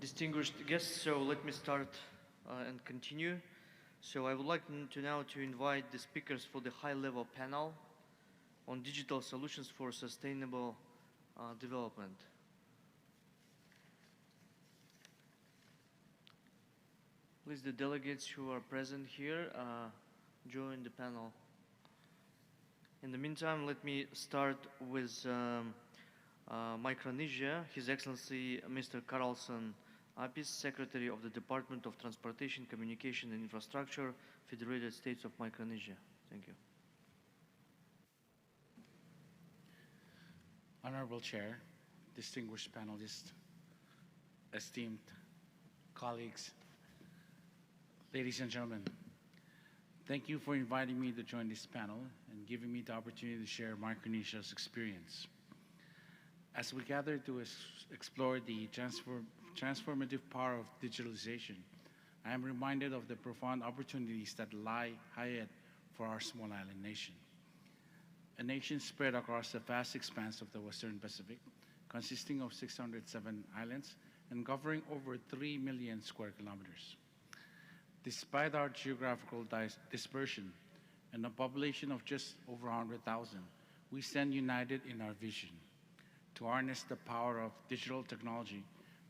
Distinguished guests, so let me start and continue. So I would like to now to invite the speakers for the high-level panel on digital solutions for sustainable development. Please, the delegates who are present here, join the panel. In the meantime, let me start with Micronesia, His Excellency Mr. Carlson Apis, Secretary of the Department of Transportation, Communication and Infrastructure, Federated States of Micronesia. Thank you. Honorable Chair, distinguished panelists, esteemed colleagues, ladies and gentlemen, thank you for inviting me to join this panel and giving me the opportunity to share Micronesia's experience. As we gather to explore the transformative power of digitalization, I am reminded of the profound opportunities that lie ahead for our small island nation. A nation spread across the vast expanse of the Western Pacific, consisting of 607 islands and covering over 3 million square kilometers. Despite our geographical dispersion and a population of just over 100,000, we stand united in our vision to harness the power of digital technology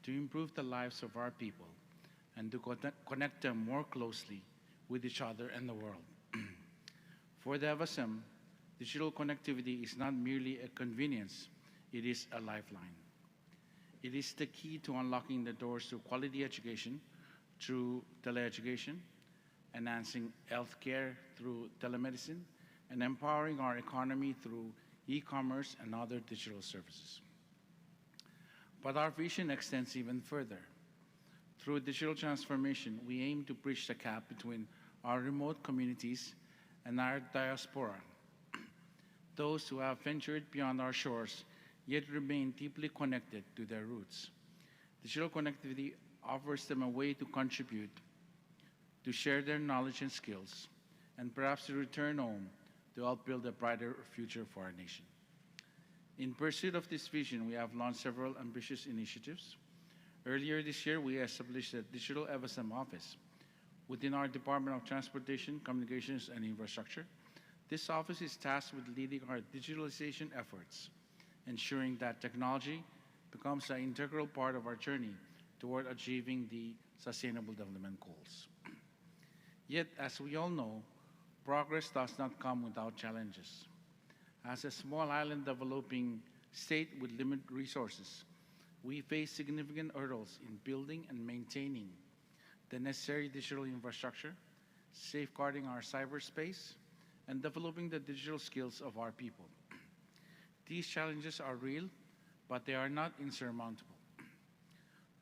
to improve the lives of our people and to connect them more closely with each other and the world. For the FSM, digital connectivity is not merely a convenience, it is a lifeline. It is the key to unlocking the doors to quality education through teleeducation, enhancing healthcare through telemedicine, and empowering our economy through e-commerce and other digital services. But our vision extends even further. Through digital transformation, we aim to bridge the gap between our remote communities and our diaspora, those who have ventured beyond our shores yet remain deeply connected to their roots. Digital connectivity offers them a way to contribute, to share their knowledge and skills, and perhaps to return home to help build a brighter future for our nation. In pursuit of this vision, we have launched several ambitious initiatives. Earlier this year, we established a Digital FSM office within our Department of Transportation, Communications and Infrastructure. This office is tasked with leading our digitalization efforts, ensuring that technology becomes an integral part of our journey toward achieving the Sustainable Development Goals. Yet, as we all know, progress does not come without challenges. As a small island developing state with limited resources, we face significant hurdles in building and maintaining the necessary digital infrastructure, safeguarding our cyberspace, and developing the digital skills of our people. These challenges are real, but they are not insurmountable.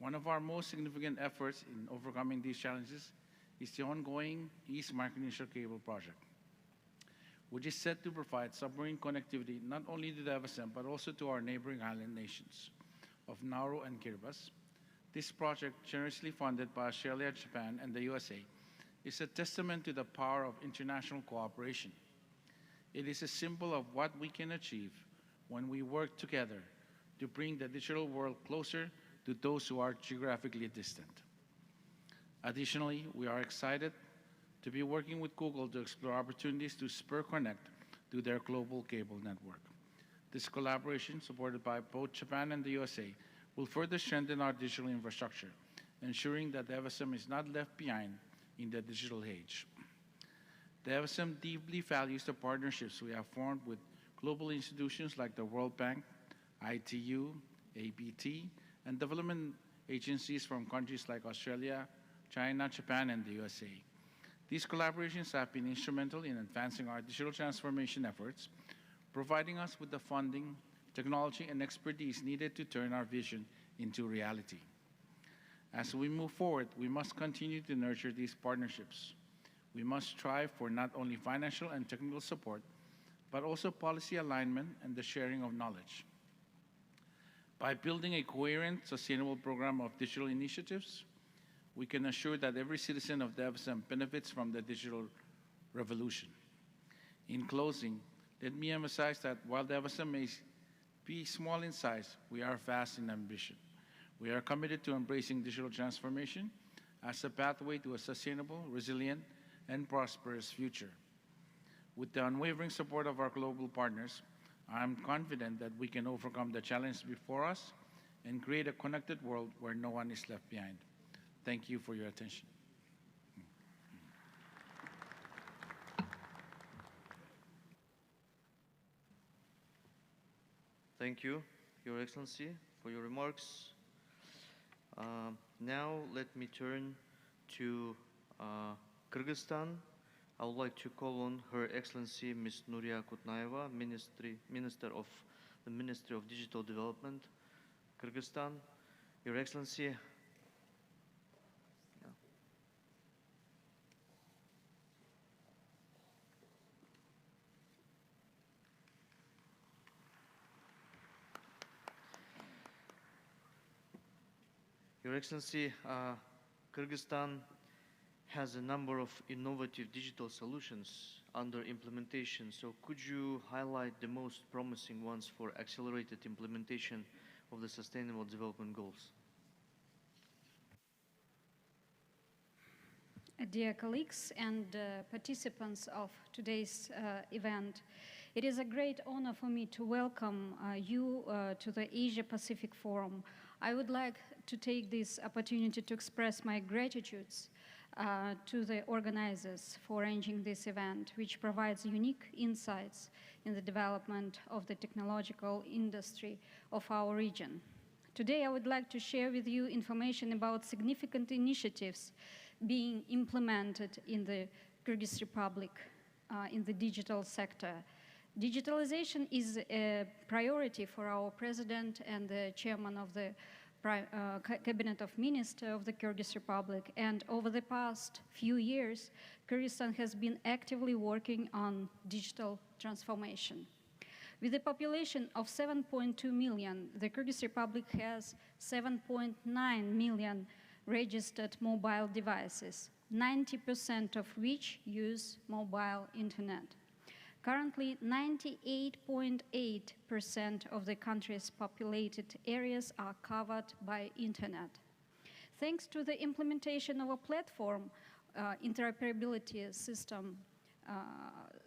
One of our most significant efforts in overcoming these challenges is the ongoing East Micronesia Cable Project, which is set to provide submarine connectivity not only to the FSM but also to our neighboring island nations of Nauru and Kiribati. This project, generously funded by Australia, Japan, and the USA, is a testament to the power of international cooperation. It is a symbol of what we can achieve when we work together to bring the digital world closer to those who are geographically distant. Additionally, we are excited to be working with Google to explore opportunities to spur connect to their global cable network. This collaboration, supported by both Japan and the USA, will further strengthen our digital infrastructure, ensuring that the FSM is not left behind in the digital age. The FSM deeply values the partnerships we have formed with global institutions like the World Bank, ITU, ABT, and development agencies from countries like Australia, China, Japan, and the USA. These collaborations have been instrumental in advancing our digital transformation efforts, providing us with the funding, technology, and expertise needed to turn our vision into reality. As we move forward, we must continue to nurture these partnerships. We must strive for not only financial and technical support, but also policy alignment and the sharing of knowledge. By building a coherent, sustainable program of digital initiatives, we can assure that every citizen of the FSM benefits from the digital revolution. In closing, let me emphasize that while the FSM may be small in size, we are vast in ambition. We are committed to embracing digital transformation as a pathway to a sustainable, resilient, and prosperous future. With the unwavering support of our global partners, I am confident that we can overcome the challenges before us and create a connected world where no one is left behind. Thank you for your attention. Thank you, Your Excellency, for your remarks. Now let me turn to Kyrgyzstan. I would like to call on Her Excellency Ms. Nuria Kutnaeva, Minister of the Ministry of Digital Development, Kyrgyzstan. Your Excellency. Your Excellency, Kyrgyzstan has a number of innovative digital solutions under implementation. So could you highlight the most promising ones for accelerated implementation of the Sustainable Development Goals? Dear colleagues and participants of today's event, it is a great honor for me to welcome you to the Asia-Pacific Forum. I would like to take this opportunity to express my gratitude to the organizers for arranging this event, which provides unique insights in the development of the technological industry of our region. Today, I would like to share with you information about significant initiatives being implemented in the Kyrgyz Republic in the digital sector. Digitalization is a priority for our president and the chairman of the Cabinet of Ministers of the Kyrgyz Republic, and over the past few years, Kyrgyzstan has been actively working on digital transformation. With a population of 7.2 million, the Kyrgyz Republic has 7.9 million registered mobile devices, 90% of which use mobile internet. Currently, 98.8% of the country's populated areas are covered by internet. Thanks to the implementation of a platform interoperability system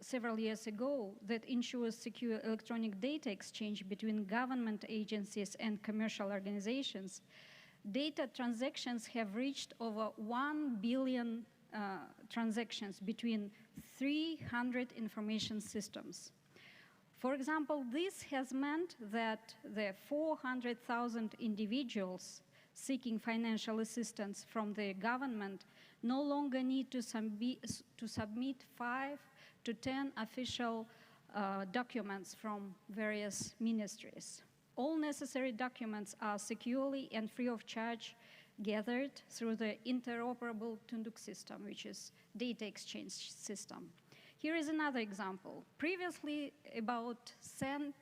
several years ago that ensures secure electronic data exchange between government agencies and commercial organizations, data transactions have reached over 1 billion transactions between 300 information systems. For example, this has meant that the 400,000 individuals seeking financial assistance from the government no longer need to submit 5 to 10 official documents from various ministries. All necessary documents are securely and free of charge gathered through the interoperable Tunduk system, which is data exchange system. Here is another example. Previously, about 7%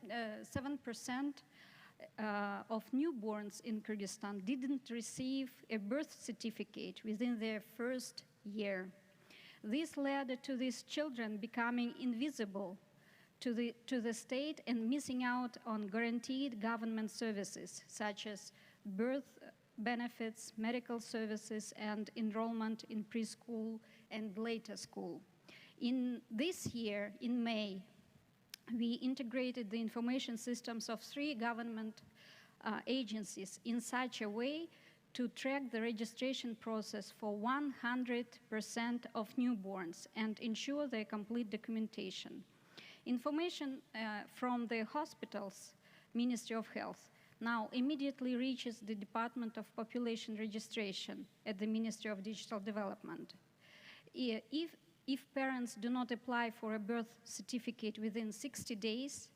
of newborns in Kyrgyzstan didn't receive a birth certificate within their first year. This led to these children becoming invisible to the state and missing out on guaranteed government services, such as birth benefits, medical services, and enrollment in preschool and later school. In this year, in May, we integrated the information systems of 3 government agencies in such a way to track the registration process for 100% of newborns and ensure their complete documentation. Information from the hospitals, Ministry of Health, now immediately reaches the Department of Population Registration at the Ministry of Digital Development. If parents do not apply for a birth certificate within 60 days,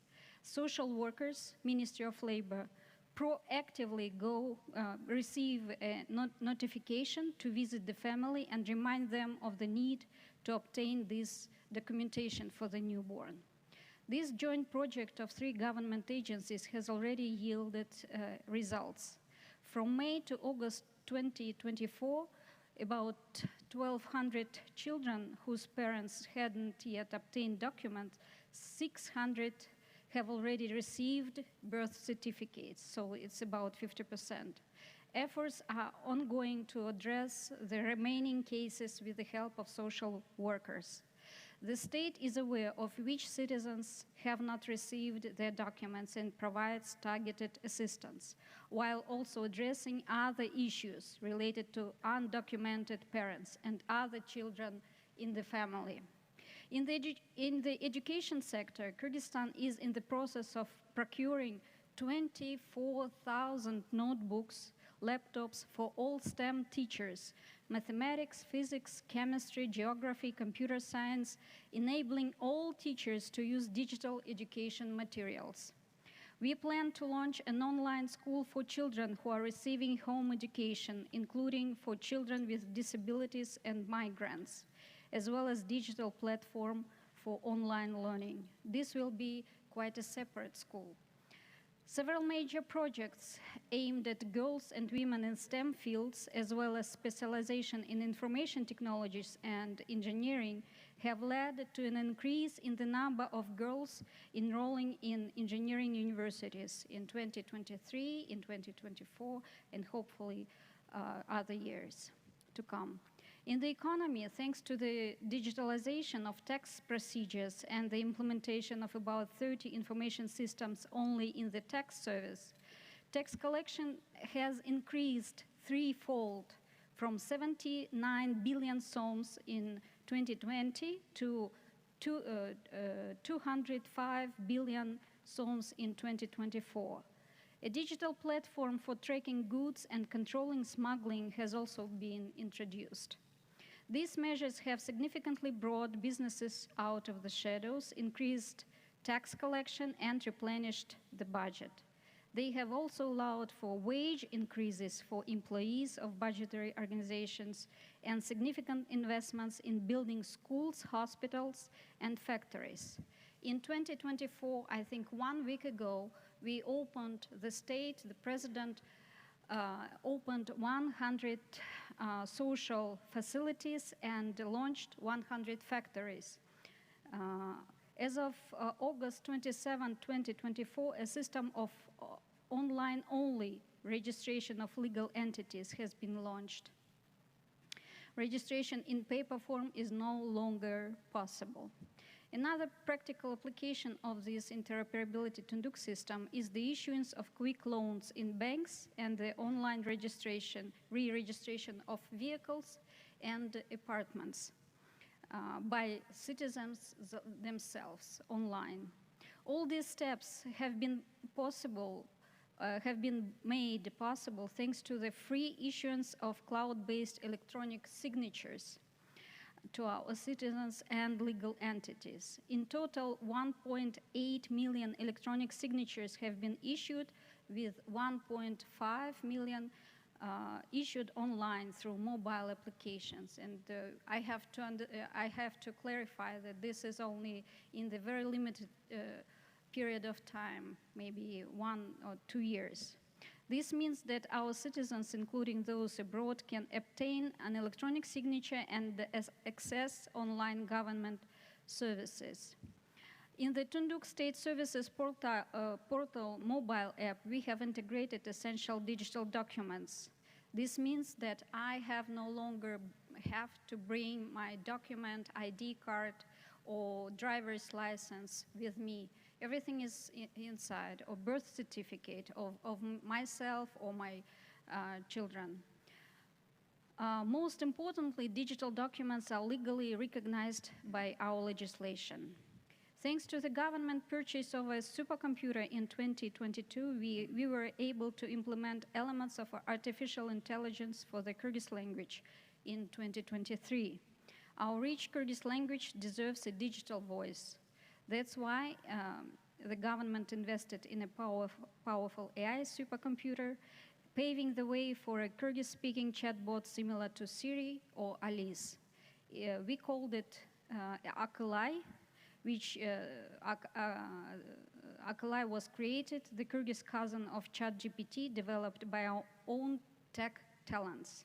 social workers, Ministry of Labor, proactively receive a notification to visit the family and remind them of the need to obtain this documentation for the newborn. This joint project of 3 government agencies has already yielded results. From May to August 2024, about 1,200 children whose parents hadn't yet obtained documents, 600 have already received birth certificates, so it's about 50%. Efforts are ongoing to address the remaining cases with the help of social workers. The state is aware of which citizens have not received their documents and provides targeted assistance, while also addressing other issues related to undocumented parents and other children in the family. In the education sector, Kyrgyzstan is in the process of procuring 24,000 notebooks, laptops for all STEM teachers, mathematics, physics, chemistry, geography, computer science, enabling all teachers to use digital education materials. We plan to launch an online school for children who are receiving home education, including for children with disabilities and migrants, as well as digital platform for online learning. This will be quite a separate school. Several major projects aimed at girls and women in STEM fields, as well as specialization in information technologies and engineering, have led to an increase in the number of girls enrolling in engineering universities in 2023, in 2024, and hopefully other years to come. In the economy, thanks to the digitalization of tax procedures and the implementation of about 30 information systems only in the tax service, tax collection has increased threefold from 79 billion soms in 2020 to 205 billion soms in 2024. A digital platform for tracking goods and controlling smuggling has also been introduced. These measures have significantly brought businesses out of the shadows, increased tax collection, and replenished the budget. They have also allowed for wage increases for employees of budgetary organizations and significant investments in building schools, hospitals, and factories. In 2024, I think 1 week ago, we opened the state, the president opened 100 social facilities and launched 100 factories. As of August 27, 2024, a system of online-only registration of legal entities has been launched. Registration in paper form is no longer possible. Another practical application of this interoperability Tunduk system is the issuance of quick loans in banks and the online registration, re-registration of vehicles and apartments by citizens themselves online. All these steps have been made possible thanks to the free issuance of cloud-based electronic signatures to our citizens and legal entities. In total, 1.8 million electronic signatures have been issued, with 1.5 million issued online through mobile applications. And I have to clarify that this is only in the very limited period of time, maybe 1 or 2 years. This means that our citizens, including those abroad, can obtain an electronic signature and access online government services. In the Tunduk State Services portal mobile app, we have integrated essential digital documents. This means that I no longer have to bring my document, ID card, or driver's license with me. Everything is inside, or birth certificate of myself or my children. Most importantly, digital documents are legally recognized by our legislation. Thanks to the government purchase of a supercomputer in 2022, we were able to implement elements of artificial intelligence for the Kyrgyz language in 2023. Our rich Kyrgyz language deserves a digital voice. That's why the government invested in a powerful AI supercomputer, paving the way for a Kyrgyz-speaking chatbot similar to Siri or Alice. We called it Akılay, which Akılay was created, the Kyrgyz cousin of ChatGPT, developed by our own tech talents.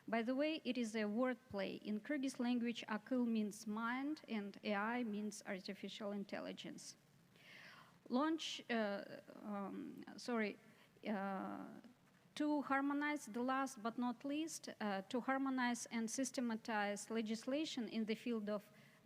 By the way, it is a wordplay. In Kyrgyz language, akıl means mind and AI means artificial intelligence. To harmonize, the last but not least, to harmonize and systematize legislation in the field of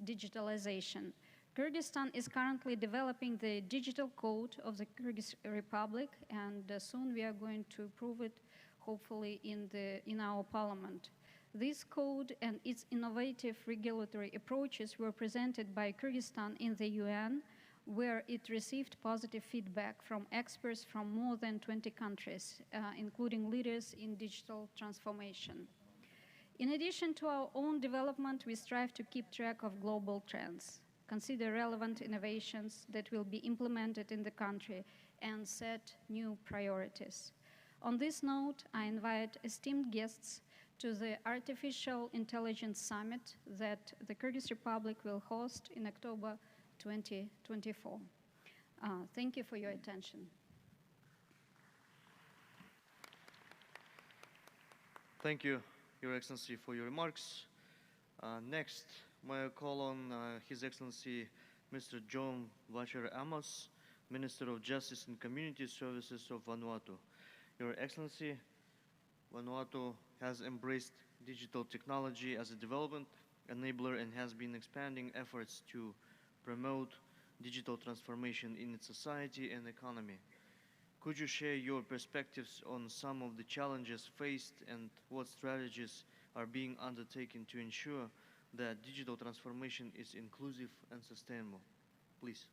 digitalization. Kyrgyzstan is currently developing the digital code of the Kyrgyz Republic, and soon we are going to approve it, hopefully in our parliament. This code and its innovative regulatory approaches were presented by Kyrgyzstan in the UN, where it received positive feedback from experts from more than 20 countries, including leaders in digital transformation. In addition to our own development, we strive to keep track of global trends, consider relevant innovations that will be implemented in the country, and set new priorities. On this note, I invite esteemed guests to the Artificial Intelligence Summit that the Kyrgyz Republic will host in October 2024. Thank you for your attention. Thank you, Your Excellency, for your remarks. Next, may I call on His Excellency Mr. John Vacher Amos, Minister of Justice and Community Services of Vanuatu. Your Excellency, Vanuatu has embraced digital technology as a development enabler and has been expanding efforts to promote digital transformation in its society and economy. Could you share your perspectives on some of the challenges faced and what strategies are being undertaken to ensure that digital transformation is inclusive and sustainable? Please.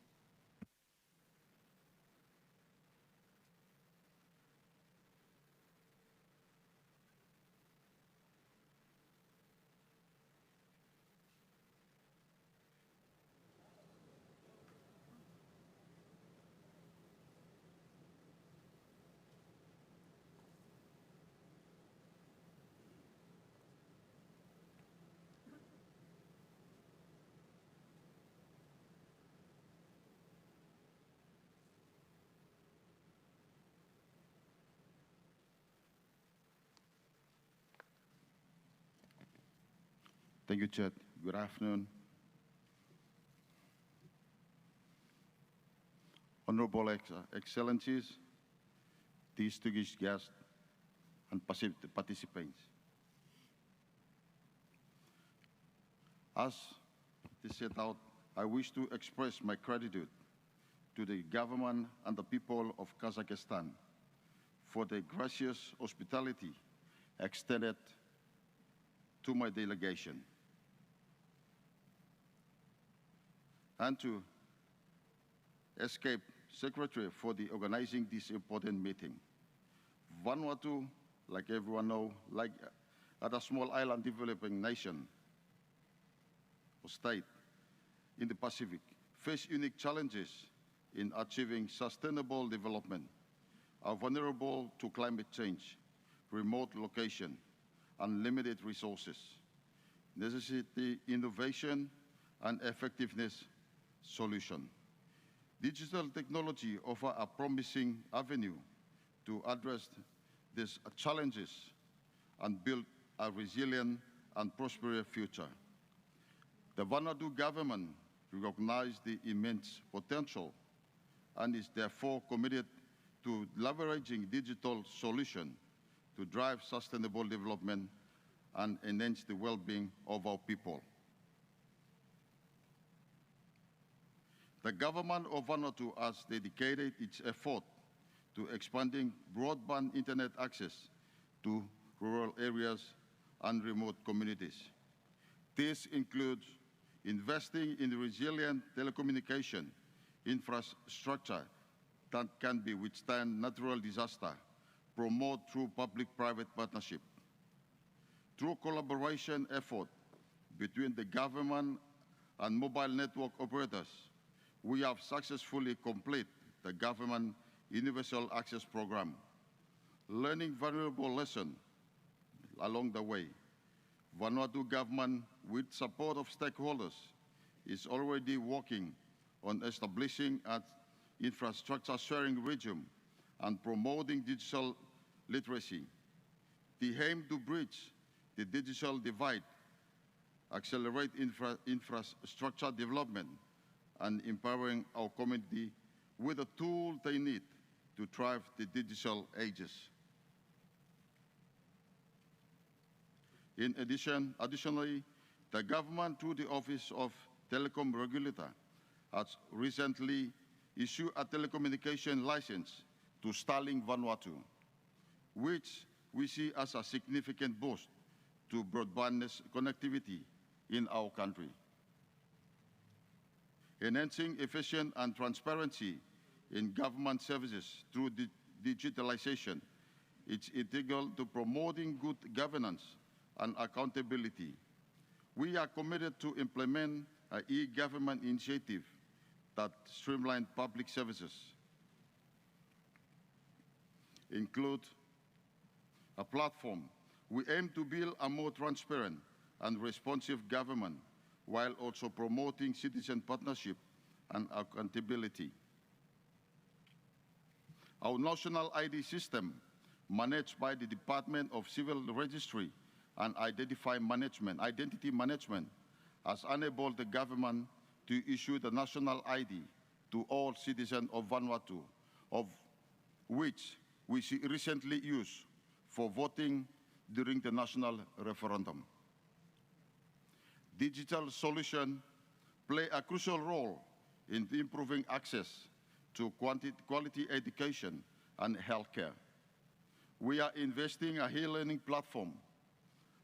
Thank you, Chet. Good afternoon. Honorable Excellencies, distinguished guests, and participants. As they set out, I wish to express my gratitude to the government and the people of Kazakhstan for the gracious hospitality extended to my delegation, and to Escape Secretary for the organizing this important meeting. Vanuatu, like everyone knows, like other small island developing nation or state in the Pacific, face unique challenges in achieving sustainable development, are vulnerable to climate change, remote location, and limited resources, necessity innovation and effectiveness solution. Digital technology offers a promising avenue to address these challenges and build a resilient and prosperous future. The Vanuatu government recognizes the immense potential and is therefore committed to leveraging digital solutions to drive sustainable development and enhance the well-being of our people. The government of Vanuatu has dedicated its effort to expanding broadband internet access to rural areas and remote communities. This includes investing in resilient telecommunication infrastructure that can withstand natural disaster, promote through public-private partnership. Through collaboration effort between the government and mobile network operators, we have successfully completed the government Universal Access Program, learning valuable lessons along the way. Vanuatu government, with support of stakeholders, is already working on establishing an infrastructure sharing regime and promoting digital literacy. The aim to bridge the digital divide, accelerate infrastructure development, and empowering our community with the tools they need to thrive the digital ages. Additionally, the government, through the Office of Telecom Regulator, has recently issued a telecommunication license to Starlink Vanuatu, which we see as a significant boost to broadband connectivity in our country. Enhancing efficiency and transparency in government services through digitalization is integral to promoting good governance and accountability. We are committed to implement an e-government initiative that streamlines public services, include a platform. We aim to build a more transparent and responsive government while also promoting citizen partnership and accountability. Our national ID system, managed by the Department of Civil Registry and Identity Management, has enabled the government to issue the national ID to all citizens of Vanuatu, of which we recently used for voting during the national referendum. Digital solutions play a crucial role in improving access to quality education and healthcare. We are investing in a e-learning platform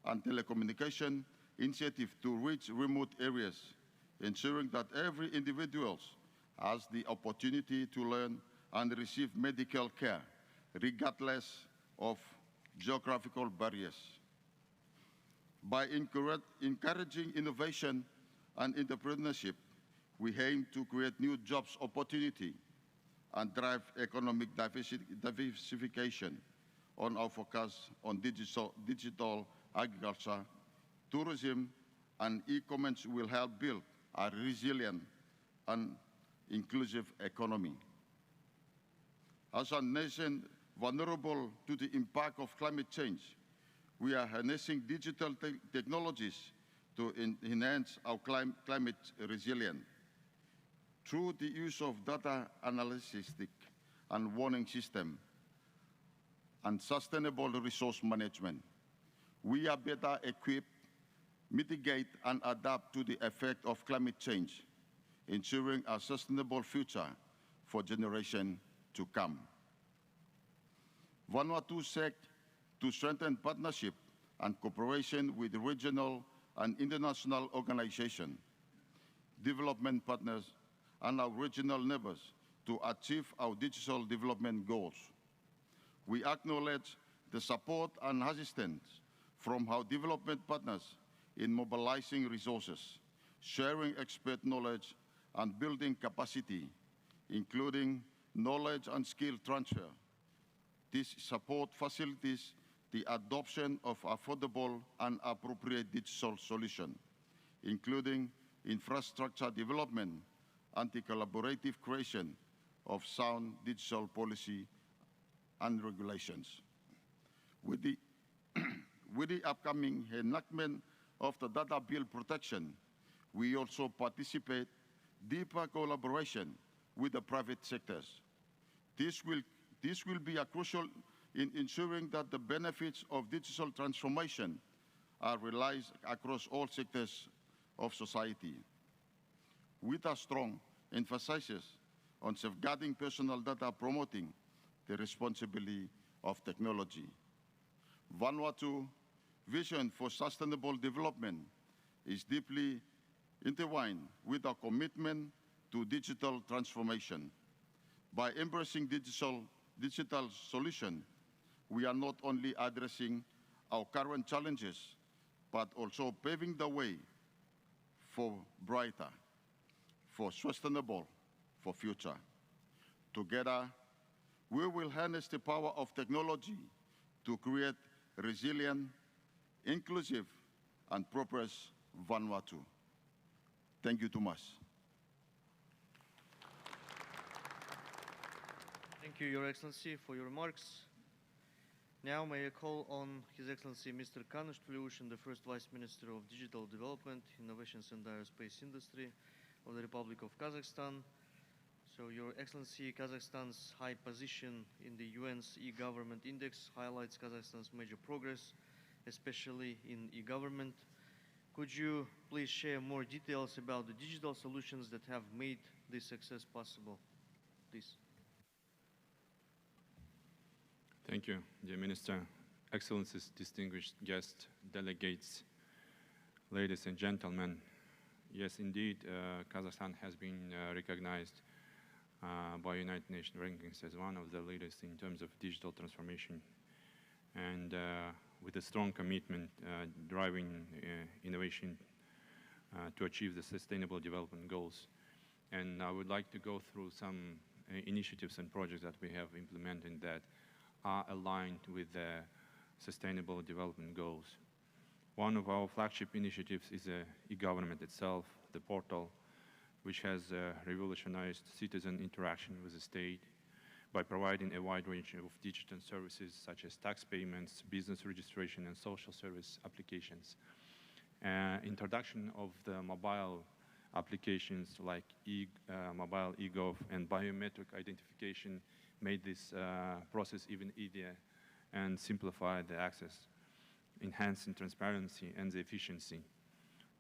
and telecommunication initiative to reach remote areas, ensuring that every individual has the opportunity to learn and receive medical care, regardless of geographical barriers. By encouraging innovation and entrepreneurship, we aim to create new jobs opportunity and drive economic diversification on our focus on digital agriculture, tourism, and e-commerce will help build a resilient and inclusive economy. As a nation vulnerable to the impact of climate change, we are harnessing digital technologies to enhance our climate resilience. Through the use of data analysis and warning system and sustainable resource management, we are better equipped, mitigate and adapt to the effect of climate change, ensuring a sustainable future for generations to come. Vanuatu seeks to strengthen partnership and cooperation with regional and international organizations, development partners, and our regional neighbors to achieve our digital development goals. We acknowledge the support and assistance from our development partners in mobilizing resources, sharing expert knowledge, and building capacity, including knowledge and skill transfer. This support facilitates the adoption of affordable and appropriate digital solutions, including infrastructure development and the collaborative creation of sound digital policy and regulations. With the, with the upcoming enactment of the data bill protection, we also participate deeper collaboration with the private sectors. This will be a crucial in ensuring that the benefits of digital transformation are realized across all sectors of society, with a strong emphasis on safeguarding personal data, promoting the responsibility of technology. Vanuatu's vision for sustainable development is deeply intertwined with our commitment to digital transformation. By embracing digital solutions, we are not only addressing our current challenges, but also paving the way for brighter, for sustainable, for future. Together, we will harness the power of technology to create resilient, inclusive, and prosperous Vanuatu. Thank you too much. Thank you, Your Excellency, for your remarks. Now may I call on His Excellency Mr. Kanush Tliushin, the First Vice Minister of Digital Development, Innovations and Aerospace Industry of the Republic of Kazakhstan. So, Your Excellency, Kazakhstan's high position in the UN's e-government index highlights Kazakhstan's major progress especially in e-government. Could you please share more details about the digital solutions that have made this success possible, please? Thank you, dear Minister. Excellencies, distinguished guests, delegates, ladies and gentlemen. Yes, indeed, Kazakhstan has been recognized by United Nations rankings as one of the leaders in terms of digital transformation, and with a strong commitment driving innovation to achieve the Sustainable Development Goals. And I would like to go through some initiatives and projects that we have implemented that are aligned with the Sustainable Development Goals. One of our flagship initiatives is e-government itself, the portal, which has revolutionized citizen interaction with the state by providing a wide range of digital services such as tax payments, business registration, and social service applications. Introduction of the mobile applications like mobile eGov and biometric identification made this process even easier and simplified the access, enhancing transparency and the efficiency.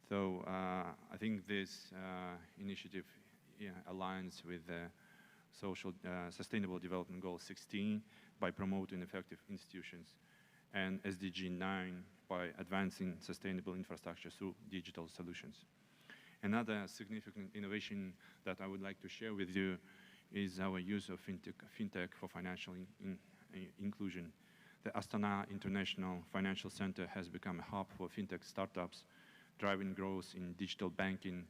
So I think this initiative aligns with the Sustainable Development Goal 16 by promoting effective institutions, and SDG 9 by advancing sustainable infrastructure through digital solutions. Another significant innovation that I would like to share with you is our use of fintech for financial inclusion. The Astana International Financial Center has become a hub for fintech startups, driving growth in digital banking,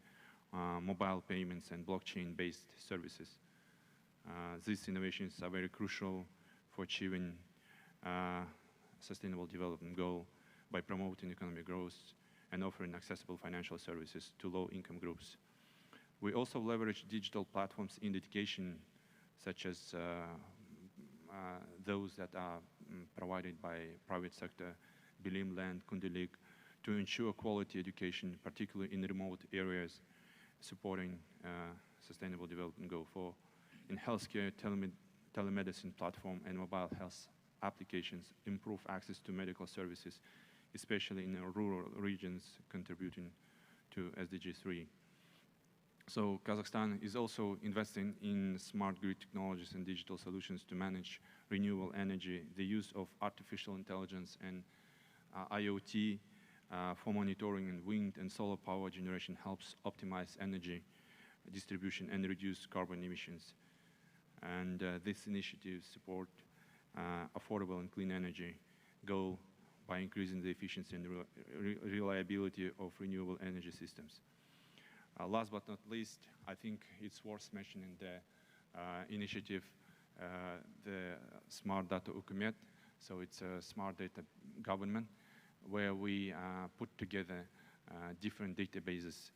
mobile payments, and blockchain-based services. These innovations are very crucial for achieving Sustainable Development Goal by promoting economic growth and offering accessible financial services to low-income groups. We also leverage digital platforms in education, such as those that are provided by private sector, Bilim Land, Kundelik, to ensure quality education, particularly in remote areas, supporting Sustainable Development Goal 4. In healthcare, telemedicine platform and mobile health applications improve access to medical services, especially in rural regions, contributing to SDG 3. So Kazakhstan is also investing in smart grid technologies and digital solutions to manage renewable energy. The use of artificial intelligence and IoT for monitoring in wind and solar power generation helps optimize energy distribution and reduce carbon emissions. And this initiative support affordable and clean energy goal by increasing the efficiency and reliability of renewable energy systems. Last but not least, I think it's worth mentioning the initiative, the Smart Data Hukumet. So it's a smart data government where we put together different databases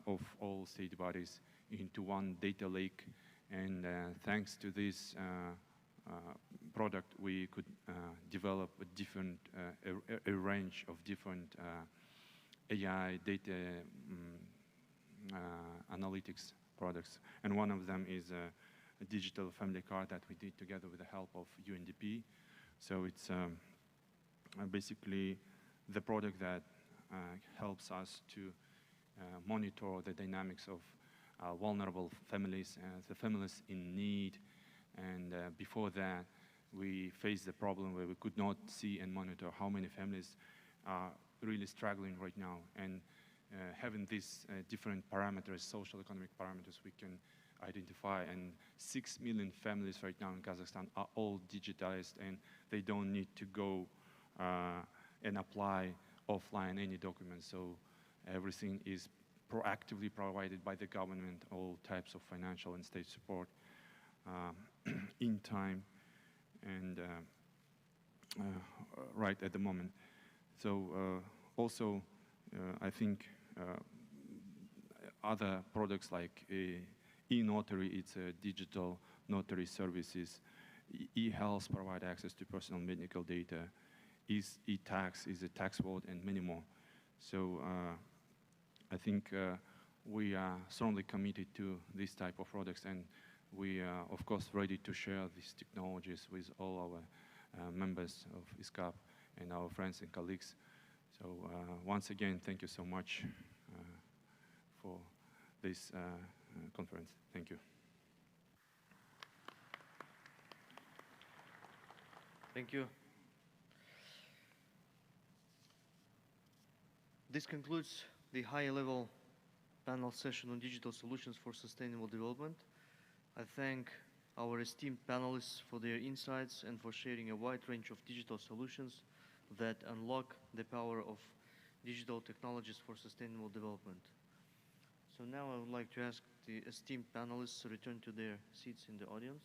of all state bodies into one data lake. And thanks to this product, we could develop a range of different AI data analytics products. And one of them is a digital family card that we did together with the help of UNDP. So it's basically the product that helps us to monitor the dynamics of vulnerable families, the families in need. And before that, we faced the problem where we could not see and monitor how many families are really struggling right now. And having these different parameters, social economic parameters, we can identify. And 6 million families right now in Kazakhstan are all digitized, and they don't need to go and apply offline any documents. So everything is proactively provided by the government, all types of financial and state support in time and right at the moment. So also, I think other products like e-notary, it's a digital notary services, e-health provide access to personal medical data, e-tax is a tax wallet, and many more. So I think we are strongly committed to this type of products, and we are, of course, ready to share these technologies with all our members of ISCAP and our friends and colleagues. So once again, thank you so much for this conference. Thank you. Thank you. This concludes the high-level panel session on digital solutions for sustainable development. I thank our esteemed panelists for their insights and for sharing a wide range of digital solutions that unlock the power of digital technologies for sustainable development. So now I would like to ask the esteemed panelists to return to their seats in the audience.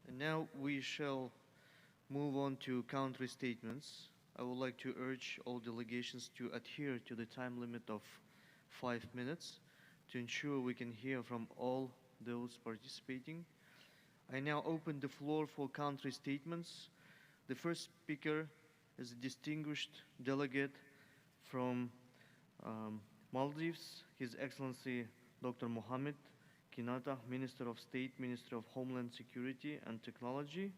And now we shall move on to country statements. I would like to urge all delegations to adhere to the time limit of 5 minutes to ensure we can hear from all those participating. I now open the floor for country statements. The first speaker is a distinguished delegate from Maldives, His Excellency Dr. Mohammed Kinata, Minister of State, Minister of Homeland Security and Technology.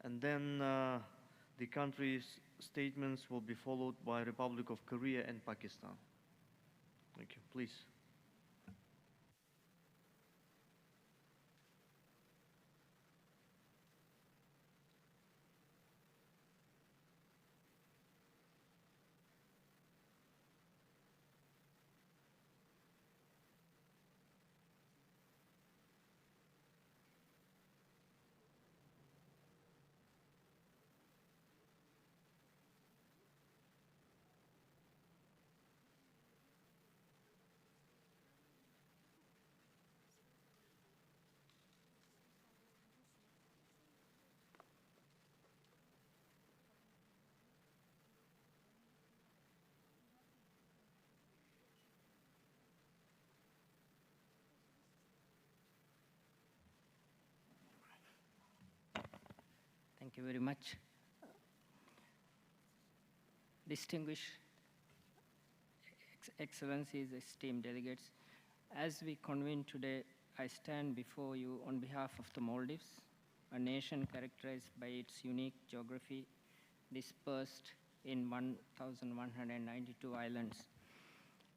And then the country's statements will be followed by Republic of Korea and Pakistan. Thank you. Please. Thank you very much. Distinguished Excellencies, esteemed delegates, as we convene today, I stand before you on behalf of the Maldives, a nation characterized by its unique geography, dispersed in 1,192 islands.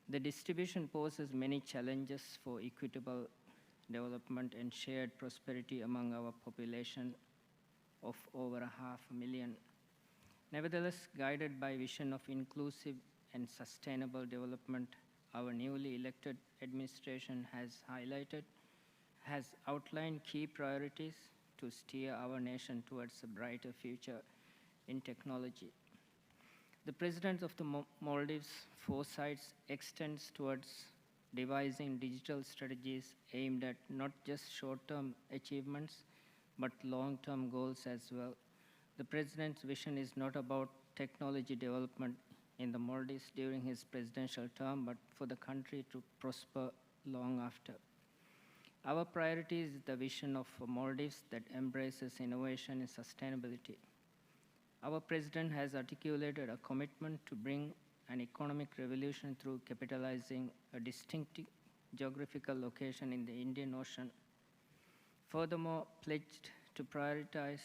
The distribution poses many challenges for equitable development and shared prosperity among our population of over 500,000. Nevertheless, guided by vision of inclusive and sustainable development, our newly elected administration has outlined key priorities to steer our nation towards a brighter future in technology. The President of the Maldives' foresight extends towards devising digital strategies aimed at not just short-term achievements, but long-term goals as well. The President's vision is not about technology development in the Maldives during his presidential term, but for the country to prosper long after. Our priority is the vision of Maldives that embraces innovation and sustainability. Our President has articulated a commitment to bring an economic revolution through capitalizing a distinct geographical location in the Indian Ocean. Furthermore, pledged to prioritize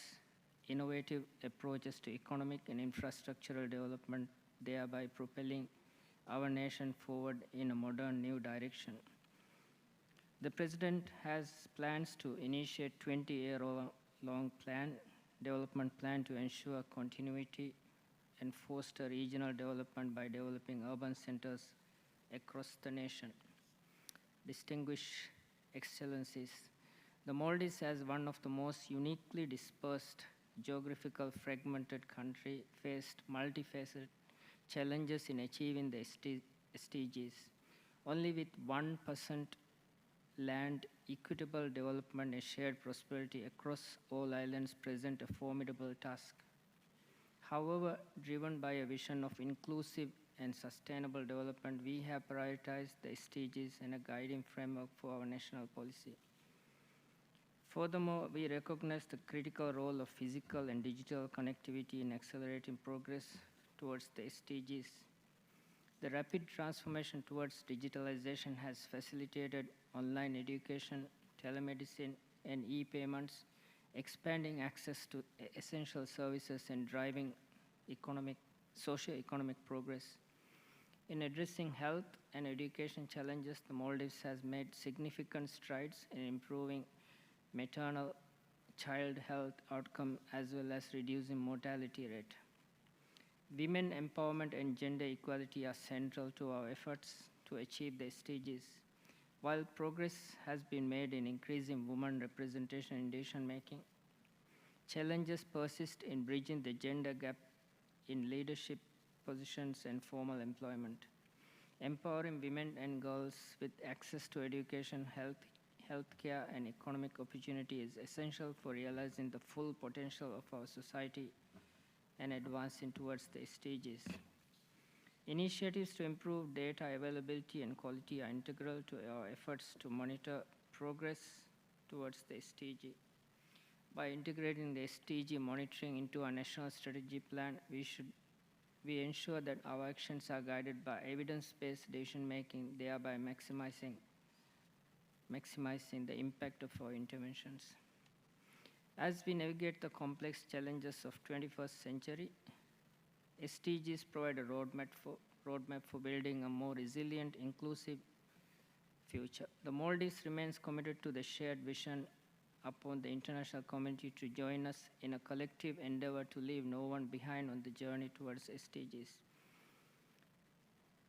innovative approaches to economic and infrastructural development, thereby propelling our nation forward in a modern new direction. The President has plans to initiate 20-year-long development plan to ensure continuity and foster regional development by developing urban centers across the nation. Distinguished Excellencies, the Maldives, as one of the most uniquely dispersed, geographical fragmented country, faced multifaceted challenges in achieving the SDGs. Only with 1% land, equitable development and shared prosperity across all islands present a formidable task. However, driven by a vision of inclusive and sustainable development, we have prioritized the SDGs and a guiding framework for our national policy. Furthermore, we recognize the critical role of physical and digital connectivity in accelerating progress towards the SDGs. The rapid transformation towards digitalization has facilitated online education, telemedicine, and e-payments, expanding access to essential services and driving socio-economic progress. In addressing health and education challenges, the Maldives has made significant strides in improving maternal child health outcome as well as reducing mortality rate. Women empowerment and gender equality are central to our efforts to achieve the SDGs. While progress has been made in increasing women representation in decision-making, challenges persist in bridging the gender gap in leadership positions and formal employment. Empowering women and girls with access to education, healthcare, and economic opportunity is essential for realizing the full potential of our society and advancing towards the SDGs. Initiatives to improve data availability and quality are integral to our efforts to monitor progress towards the SDG. By integrating the SDG monitoring into our national strategy plan, we ensure that our actions are guided by evidence-based decision-making, thereby maximizing the impact of our interventions. As we navigate the complex challenges of 21st century, SDGs provide a roadmap for building a more resilient, inclusive future. The Maldives remains committed to the shared vision upon the international community to join us in a collective endeavor to leave no one behind on the journey towards SDGs.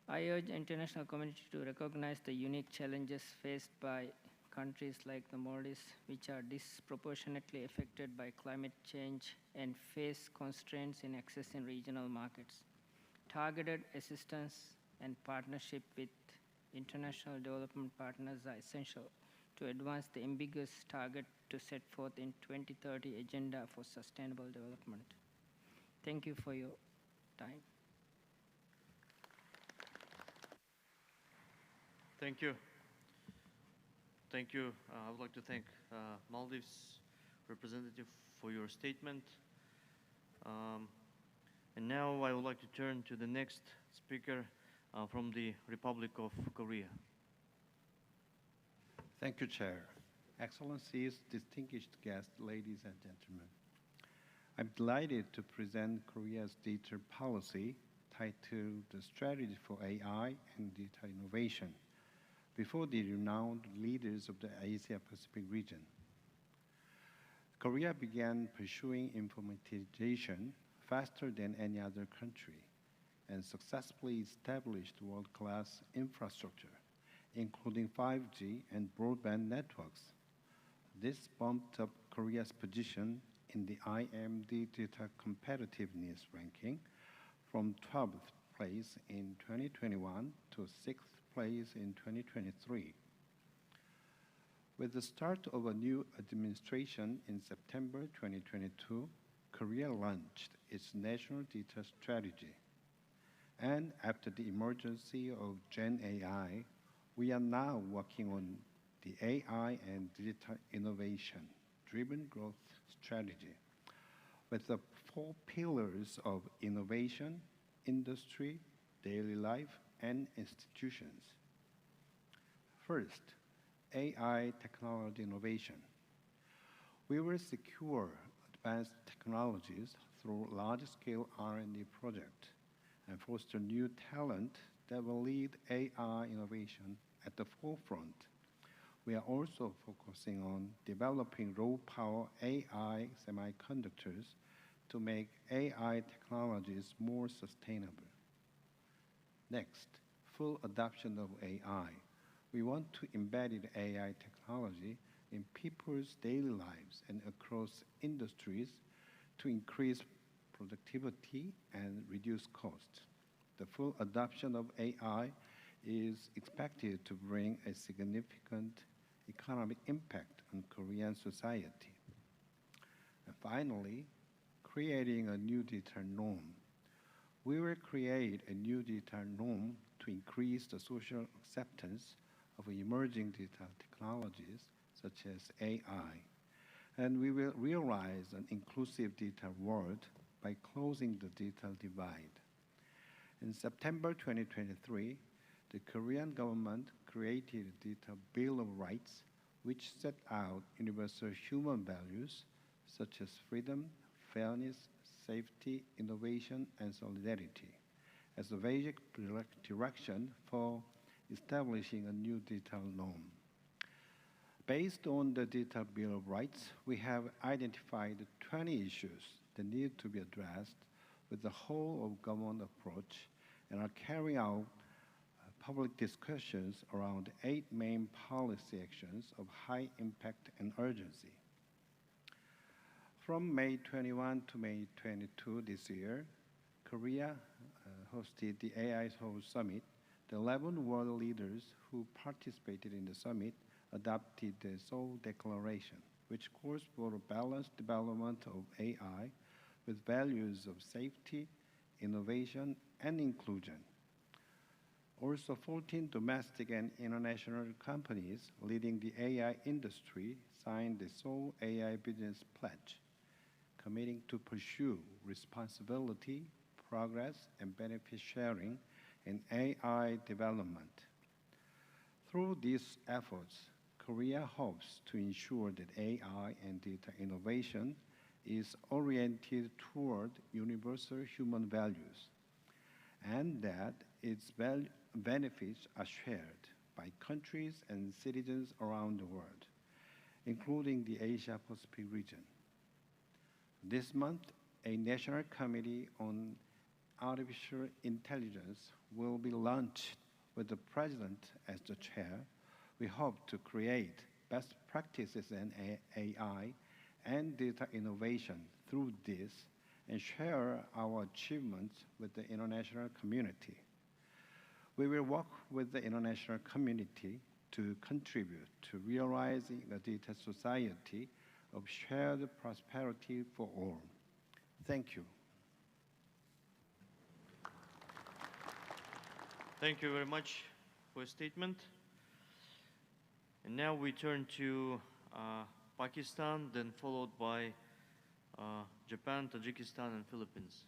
I urge the international community to recognize the unique challenges faced by countries like the Maldives, which are disproportionately affected by climate change and face constraints in accessing regional markets. Targeted assistance and partnership with international development partners are essential to advance the ambiguous target to set forth in 2030 Agenda for Sustainable Development. Thank you for your time. Thank you. Thank you. I would like to thank Maldives representative for your statement. And now I would like to turn to the next speaker from the Republic of Korea. Thank you, Chair. Excellencies, distinguished guests, ladies and gentlemen. I'm delighted to present Korea's data policy titled The Strategy for AI and Data Innovation before the renowned leaders of the Asia-Pacific region. Korea began pursuing informatization faster than any other country and successfully established world-class infrastructure, including 5G and broadband networks. This bumped up Korea's position in the IMD Data Competitiveness Ranking from 12th place in 2021 to 6th place in 2023. With the start of a new administration in September 2022, Korea launched its national data strategy. And after the emergence of Gen AI, we are now working on the AI and digital innovation-driven growth strategy with the 4 pillars of innovation, industry, daily life, and institutions. First, AI technology innovation. We will secure advanced technologies through large-scale R&D projects and foster new talent that will lead AI innovation at the forefront. We are also focusing on developing low-power AI semiconductors to make AI technologies more sustainable. Next, full adoption of AI. We want to embed AI technology in people's daily lives and across industries to increase productivity and reduce costs. The full adoption of AI is expected to bring a significant economic impact on Korean society. And finally, creating a new data norm. We will create a new digital norm to increase the social acceptance of emerging digital technologies such as AI. And we will realize an inclusive digital world by closing the digital divide. In September 2023, the Korean government created a Digital Bill of Rights, which set out universal human values such as freedom, fairness, safety, innovation, and solidarity as a basic direction for establishing a new digital norm. Based on the Digital Bill of Rights, we have identified 20 issues that need to be addressed with the whole of government approach and are carrying out public discussions around 8 main policy actions of high impact and urgency. From May 21 to May 22 this year, Korea hosted the AI Seoul Summit. The 11 world leaders who participated in the summit adopted the Seoul Declaration, which calls for a balanced development of AI with values of safety, innovation, and inclusion. Also, 14 domestic and international companies leading the AI industry signed the Seoul AI Business Pledge, committing to pursue responsibility, progress, and benefit sharing in AI development. Through these efforts, Korea hopes to ensure that AI and data innovation is oriented toward universal human values and that its benefits are shared by countries and citizens around the world, including the Asia-Pacific region. This month, a National Committee on Artificial Intelligence will be launched with the President as the chair. We hope to create best practices in AI and data innovation through this and share our achievements with the international community. We will work with the international community to contribute to realizing a digital society of shared prosperity for all. Thank you. Thank you very much for your statement. And now we turn to Pakistan, then followed by Japan, Tajikistan, and Philippines.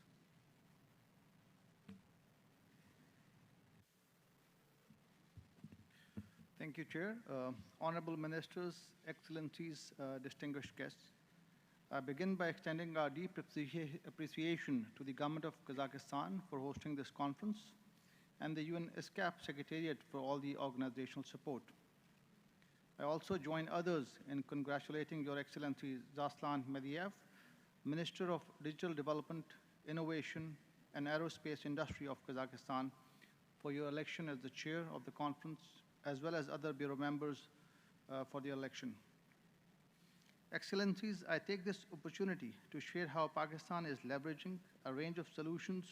Thank you, Chair. Honorable Ministers, Excellencies, distinguished guests. I begin by extending our deep appreciation to the Government of Kazakhstan for hosting this conference and the UN ISCAP Secretariat for all the organizational support. I also join others in congratulating Your Excellency Zaslan Mediev, Minister of Digital Development, Innovation, and Aerospace Industry of Kazakhstan, for your election as the chair of the conference, as well as other Bureau members for the election. Excellencies, I take this opportunity to share how Pakistan is leveraging a range of solutions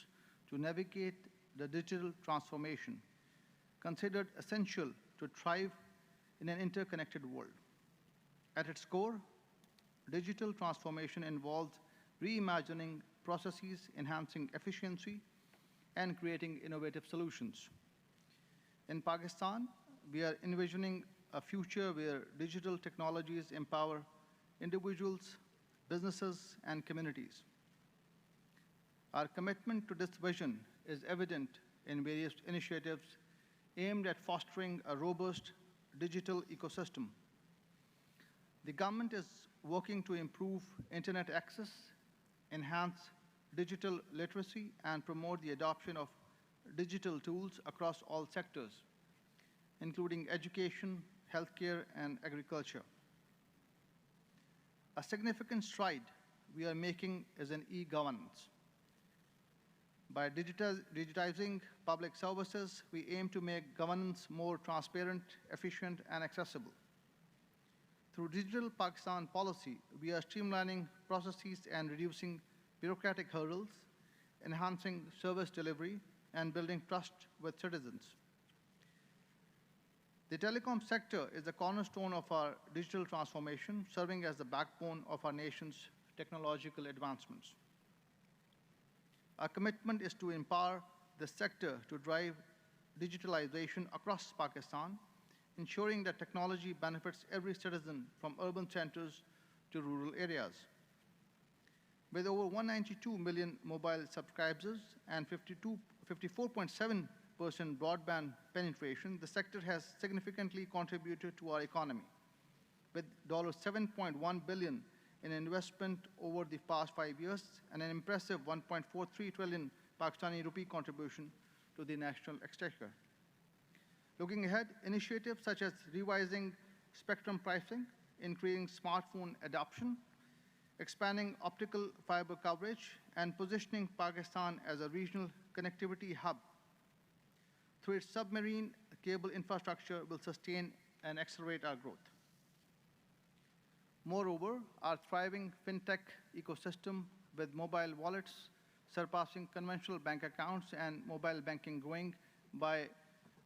to navigate the digital transformation, considered essential to thrive in an interconnected world. At its core, digital transformation involves reimagining processes, enhancing efficiency, and creating innovative solutions. In Pakistan, we are envisioning a future where digital technologies empower individuals, businesses, and communities. Our commitment to this vision is evident in various initiatives aimed at fostering a robust digital ecosystem. The government is working to improve internet access, enhance digital literacy, and promote the adoption of digital tools across all sectors, including education, healthcare, and agriculture. A significant stride we are making is in e-governance. By digitizing public services, we aim to make governance more transparent, efficient, and accessible. Through Digital Pakistan policy, we are streamlining processes and reducing bureaucratic hurdles, enhancing service delivery, and building trust with citizens. The telecom sector is the cornerstone of our digital transformation, serving as the backbone of our nation's technological advancements. Our commitment is to empower the sector to drive digitalization across Pakistan, ensuring that technology benefits every citizen from urban centers to rural areas. With over 192 million mobile subscribers and 54.7% broadband penetration, the sector has significantly contributed to our economy, with $7.1 billion in investment over the past 5 years and an impressive 1.43 trillion Pakistani rupee contribution to the national exchequer. Looking ahead, initiatives such as revising spectrum pricing, increasing smartphone adoption, expanding optical fiber coverage, and positioning Pakistan as a regional connectivity hub through its submarine cable infrastructure will sustain and accelerate our growth. Moreover, our thriving fintech ecosystem with mobile wallets surpassing conventional bank accounts and mobile banking growing by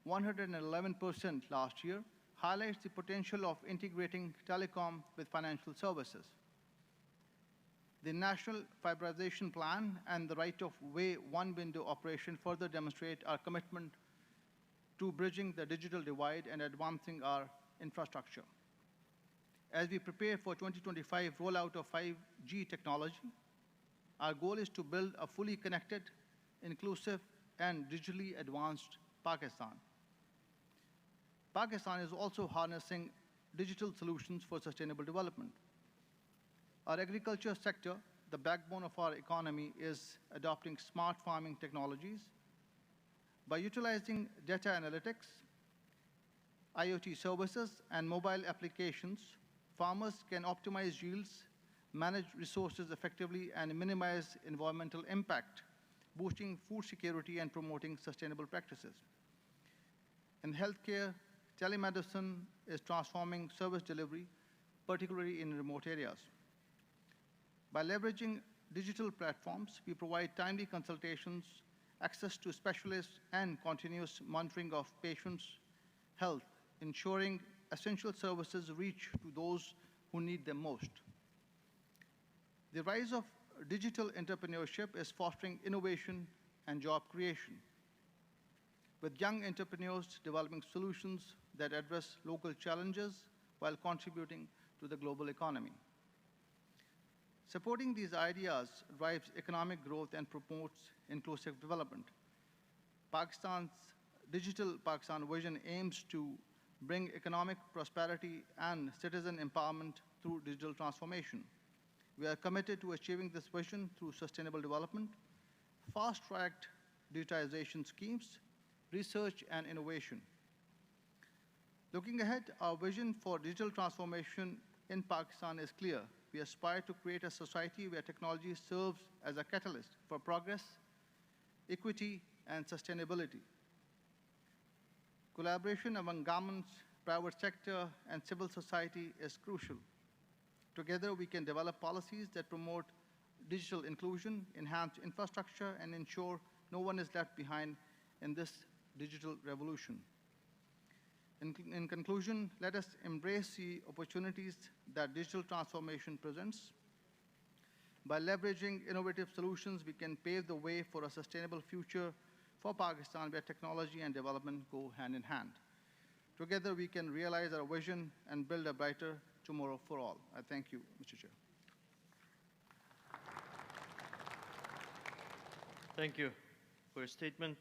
111% last year highlights the potential of integrating telecom with financial services. The National Fiberization Plan and the right of way one window operation further demonstrate our commitment to bridging the digital divide and advancing our infrastructure. As we prepare for 2025 rollout of 5G technology, our goal is to build a fully connected, inclusive, and digitally advanced Pakistan. Pakistan is also harnessing digital solutions for sustainable development. Our agriculture sector, the backbone of our economy, is adopting smart farming technologies. By utilizing data analytics, IoT services, and mobile applications, farmers can optimize yields, manage resources effectively, and minimize environmental impact, boosting food security and promoting sustainable practices. In healthcare, telemedicine is transforming service delivery, particularly in remote areas. By leveraging digital platforms, we provide timely consultations, access to specialists, and continuous monitoring of patients' health, ensuring essential services reach to those who need them most. The rise of digital entrepreneurship is fostering innovation and job creation, with young entrepreneurs developing solutions that address local challenges while contributing to the global economy. Supporting these ideas drives economic growth and promotes inclusive development. Pakistan's Digital Pakistan vision aims to bring economic prosperity and citizen empowerment through digital transformation. We are committed to achieving this vision through sustainable development, fast-tracked digitization schemes, research, and innovation. Looking ahead, our vision for digital transformation in Pakistan is clear. We aspire to create a society where technology serves as a catalyst for progress, equity, and sustainability. Collaboration among governments, private sector, and civil society is crucial. Together, we can develop policies that promote digital inclusion, enhance infrastructure, and ensure no one is left behind in this digital revolution. In conclusion, let us embrace the opportunities that digital transformation presents. By leveraging innovative solutions, we can pave the way for a sustainable future for Pakistan where technology and development go hand in hand. Together, we can realize our vision and build a brighter tomorrow for all. I thank you, Mr. Chair. Thank you for your statement.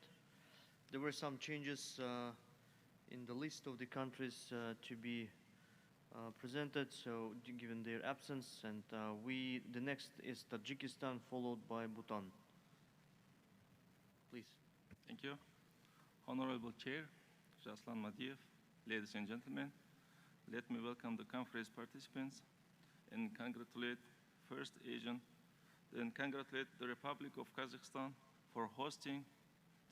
There were some changes in the list of the countries to be presented, so given their absence, and the next is Tajikistan, followed by Bhutan. Please. Thank you. Honorable Chair, Jaslan Madiev, ladies and gentlemen, let me welcome the conference participants and congratulate the Republic of Kazakhstan for hosting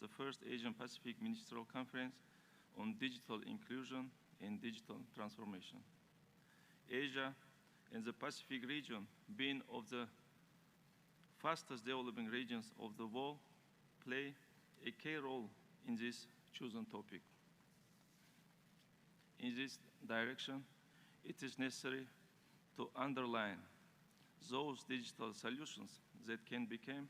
the first Asian Pacific Ministerial Conference on digital inclusion and digital transformation. Asia and the Pacific region, being of the fastest developing regions of the world, play a key role in this chosen topic. In this direction, it is necessary to underline those digital solutions that can become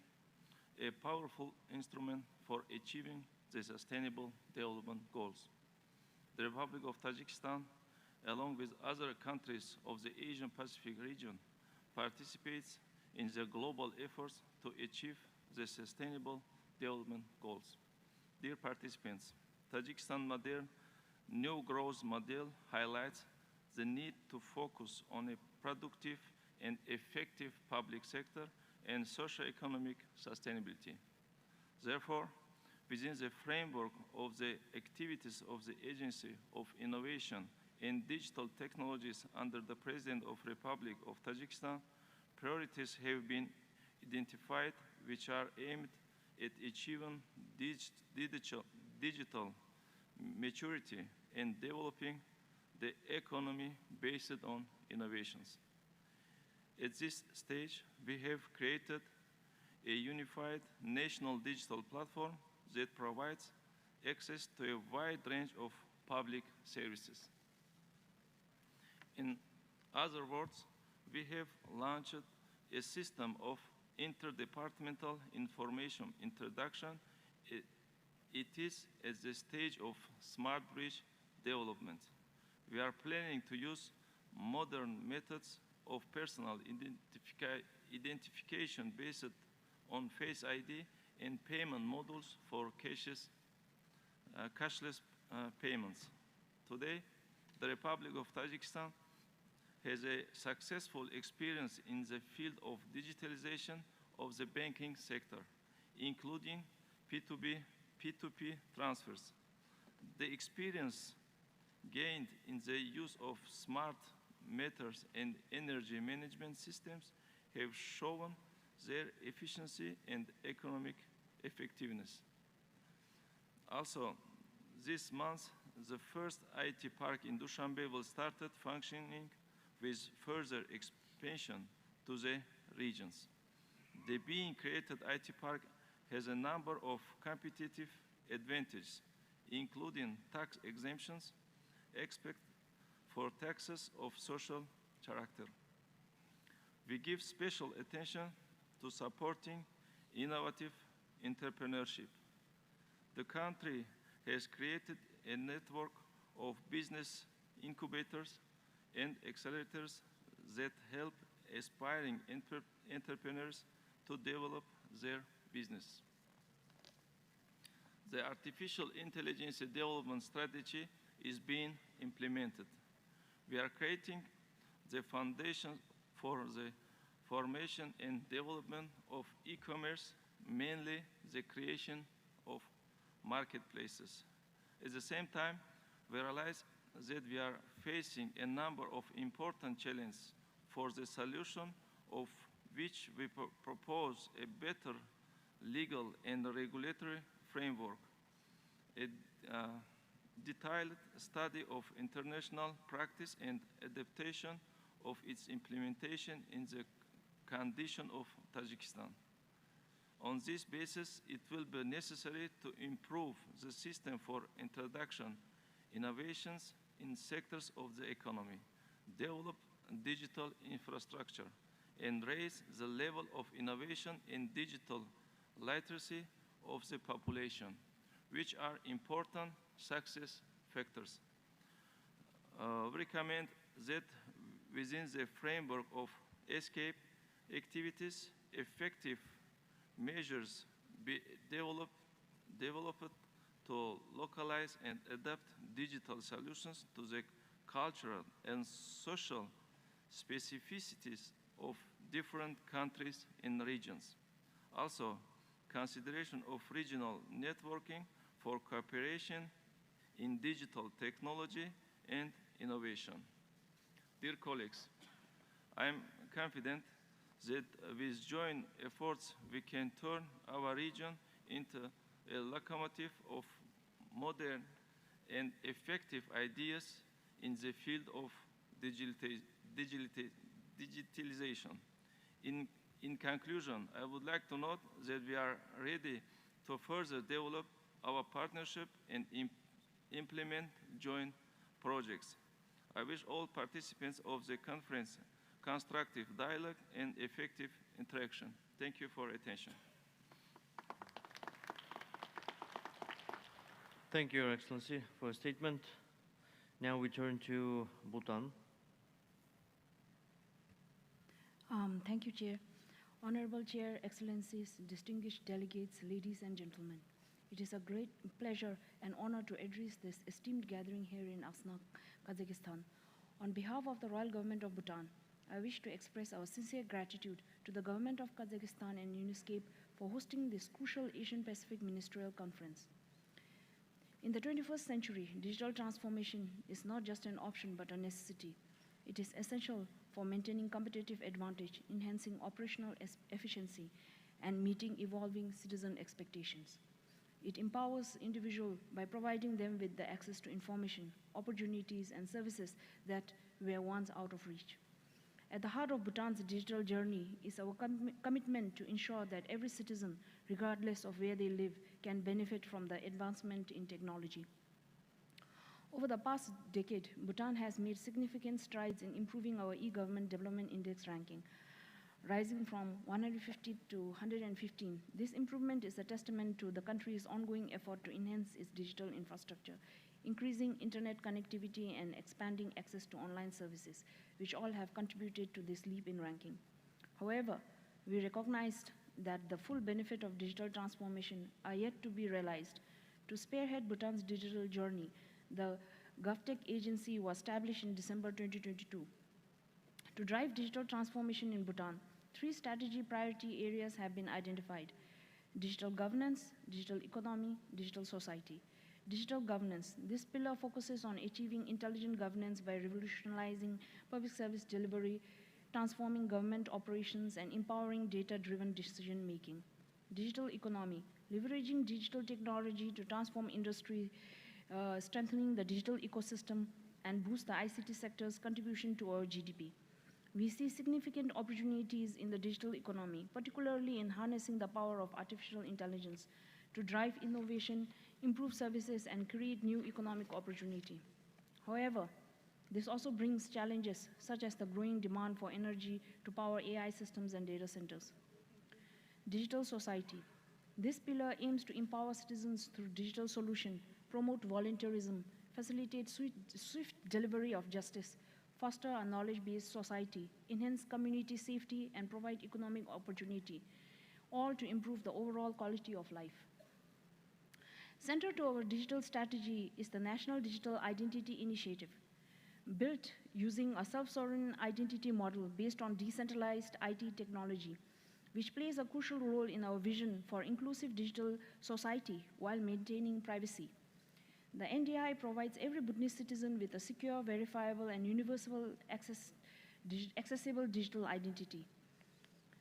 a powerful instrument for achieving the Sustainable Development Goals. The Republic of Tajikistan, along with other countries of the Asian Pacific region, participates in the global efforts to achieve the Sustainable Development Goals. Dear participants, Tajikistan modern new growth model highlights the need to focus on a productive and effective public sector and socio-economic sustainability. Therefore, within the framework of the activities of the Agency of Innovation and Digital Technologies under the President of the Republic of Tajikistan, priorities have been identified which are aimed at achieving digital maturity and developing the economy based on innovations. At this stage, we have created a unified national digital platform that provides access to a wide range of public services. In other words, we have launched a system of interdepartmental information introduction. It is at the stage of smart bridge development. We are planning to use modern methods of personal identification based on Face ID and payment modules for cashless payments. Today, the Republic of Tajikistan has a successful experience in the field of digitalization of the banking sector, including P2B, P2P transfers. The experience gained in the use of smart meters and energy management systems have shown their efficiency and economic effectiveness. Also, this month, the first IT park in Dushanbe will start functioning with further expansion to the regions. The being created IT park has a number of competitive advantages, including tax exemptions, except for taxes of social character. We give special attention to supporting innovative entrepreneurship. The country has created a network of business incubators and accelerators that help aspiring entrepreneurs to develop their business. The artificial intelligence development strategy is being implemented. We are creating the foundation for the formation and development of e-commerce, mainly the creation of marketplaces. At the same time, we realize that we are facing a number of important challenges for the solution of which we propose a better legal and regulatory framework, a detailed study of international practice and adaptation of its implementation in the condition of Tajikistan. On this basis, it will be necessary to improve the system for introduction innovations in sectors of the economy, develop digital infrastructure, and raise the level of innovation in digital literacy of the population, which are important success factors. We recommend that within the framework of ESCAPE activities, effective measures be developed to localize and adapt digital solutions to the cultural and social specificities of different countries and regions. Also, consideration of regional networking for cooperation in digital technology and innovation. Dear colleagues, I am confident that with joint efforts we can turn our region into a locomotive of modern and effective ideas in the field of digitalization. In conclusion, I would like to note that we are ready to further develop our partnership and implement joint projects. I wish all participants of the conference constructive dialogue and effective interaction. Thank you for attention. Thank you, Your Excellency, for a statement. Now we turn to Bhutan. Thank you, Chair. Honorable Chair, Excellencies, distinguished delegates, ladies and gentlemen. It is a great pleasure and honor to address this esteemed gathering here in Asna, Kazakhstan. On behalf of the Royal Government of Bhutan, I wish to express our sincere gratitude to the Government of Kazakhstan and UNESCAPE for hosting this crucial Asian-Pacific Ministerial Conference. In the 21st century, digital transformation is not just an option but a necessity. It is essential for maintaining competitive advantage, enhancing operational efficiency, and meeting evolving citizen expectations. It empowers individuals by providing them with the access to information, opportunities, and services that were once out of reach. At the heart of Bhutan's digital journey is our commitment to ensure that every citizen, regardless of where they live, can benefit from the advancement in technology. Over the past decade, Bhutan has made significant strides in improving our e-government development index ranking, rising from 150 to 115. This improvement is a testament to the country's ongoing effort to enhance its digital infrastructure, increasing internet connectivity and expanding access to online services, which all have contributed to this leap in ranking. However, we recognized that the full benefit of digital transformation are yet to be realized. To spearhead Bhutan's digital journey, the GovTech agency was established in December 2022. To drive digital transformation in Bhutan, 3 strategy priority areas have been identified: digital governance, digital economy, digital society. Digital governance. This pillar focuses on achieving intelligent governance by revolutionizing public service delivery, transforming government operations, and empowering data-driven decision-making. Digital economy. Leveraging digital technology to transform industry, strengthening the digital ecosystem, and boost the ICT sector's contribution to our GDP. We see significant opportunities in the digital economy, particularly in harnessing the power of artificial intelligence to drive innovation, improve services, and create new economic opportunity. However, this also brings challenges such as the growing demand for energy to power AI systems and data centers. Digital society. This pillar aims to empower citizens through digital solutions, promote volunteerism, facilitate swift delivery of justice, foster a knowledge-based society, enhance community safety, and provide economic opportunity, all to improve the overall quality of life. Central to our digital strategy is the National Digital Identity Initiative, built using a self-sovereign identity model based on decentralized IT technology, which plays a crucial role in our vision for inclusive digital society while maintaining privacy. The NDI provides every Bhutanese citizen with a secure, verifiable, and universal accessible digital identity.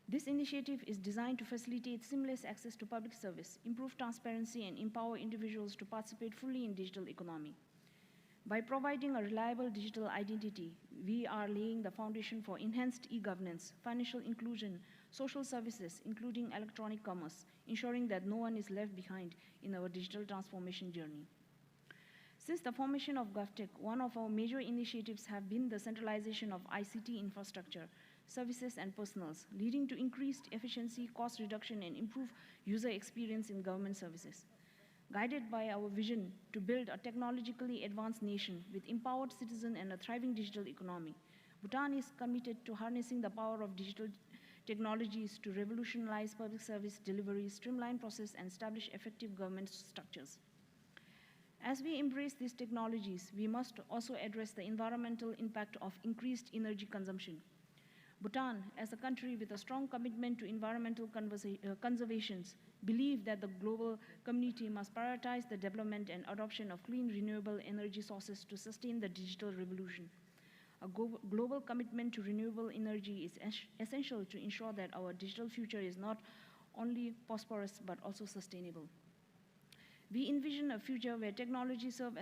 This initiative is designed to facilitate seamless access to public service, improve transparency, and empower individuals to participate fully in digital economy. By providing a reliable digital identity, we are laying the foundation for enhanced e-governance, financial inclusion, social services, including electronic commerce, ensuring that no one is left behind in our digital transformation journey. Since the formation of GovTech, one of our major initiatives have been the centralization of ICT infrastructure, services, and personals, leading to increased efficiency, cost reduction, and improved user experience in government services. Guided by our vision to build a technologically advanced nation with empowered citizens and a thriving digital economy, Bhutan is committed to harnessing the power of digital technologies to revolutionize public service delivery, streamline process, and establish effective government structures. As we embrace these technologies, we must also address the environmental impact of increased energy consumption. Bhutan, as a country with a strong commitment to environmental conservation, believes that the global community must prioritize the development and adoption of clean renewable energy sources to sustain the digital revolution. A global commitment to renewable energy is essential to ensure that our digital future is not only prosperous but also sustainable. We envision a future where technology serves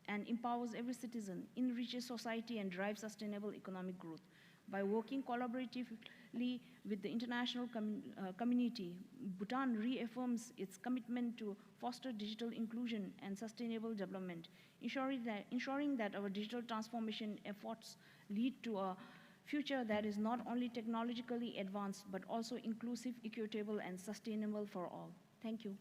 and empowers every citizen, enriches society, and drives sustainable economic growth. By working collaboratively with the international community, Bhutan reaffirms its commitment to foster digital inclusion and sustainable development, ensuring that our digital transformation efforts lead to a future that is not only technologically advanced, but also inclusive, equitable, and sustainable for all. Thank you.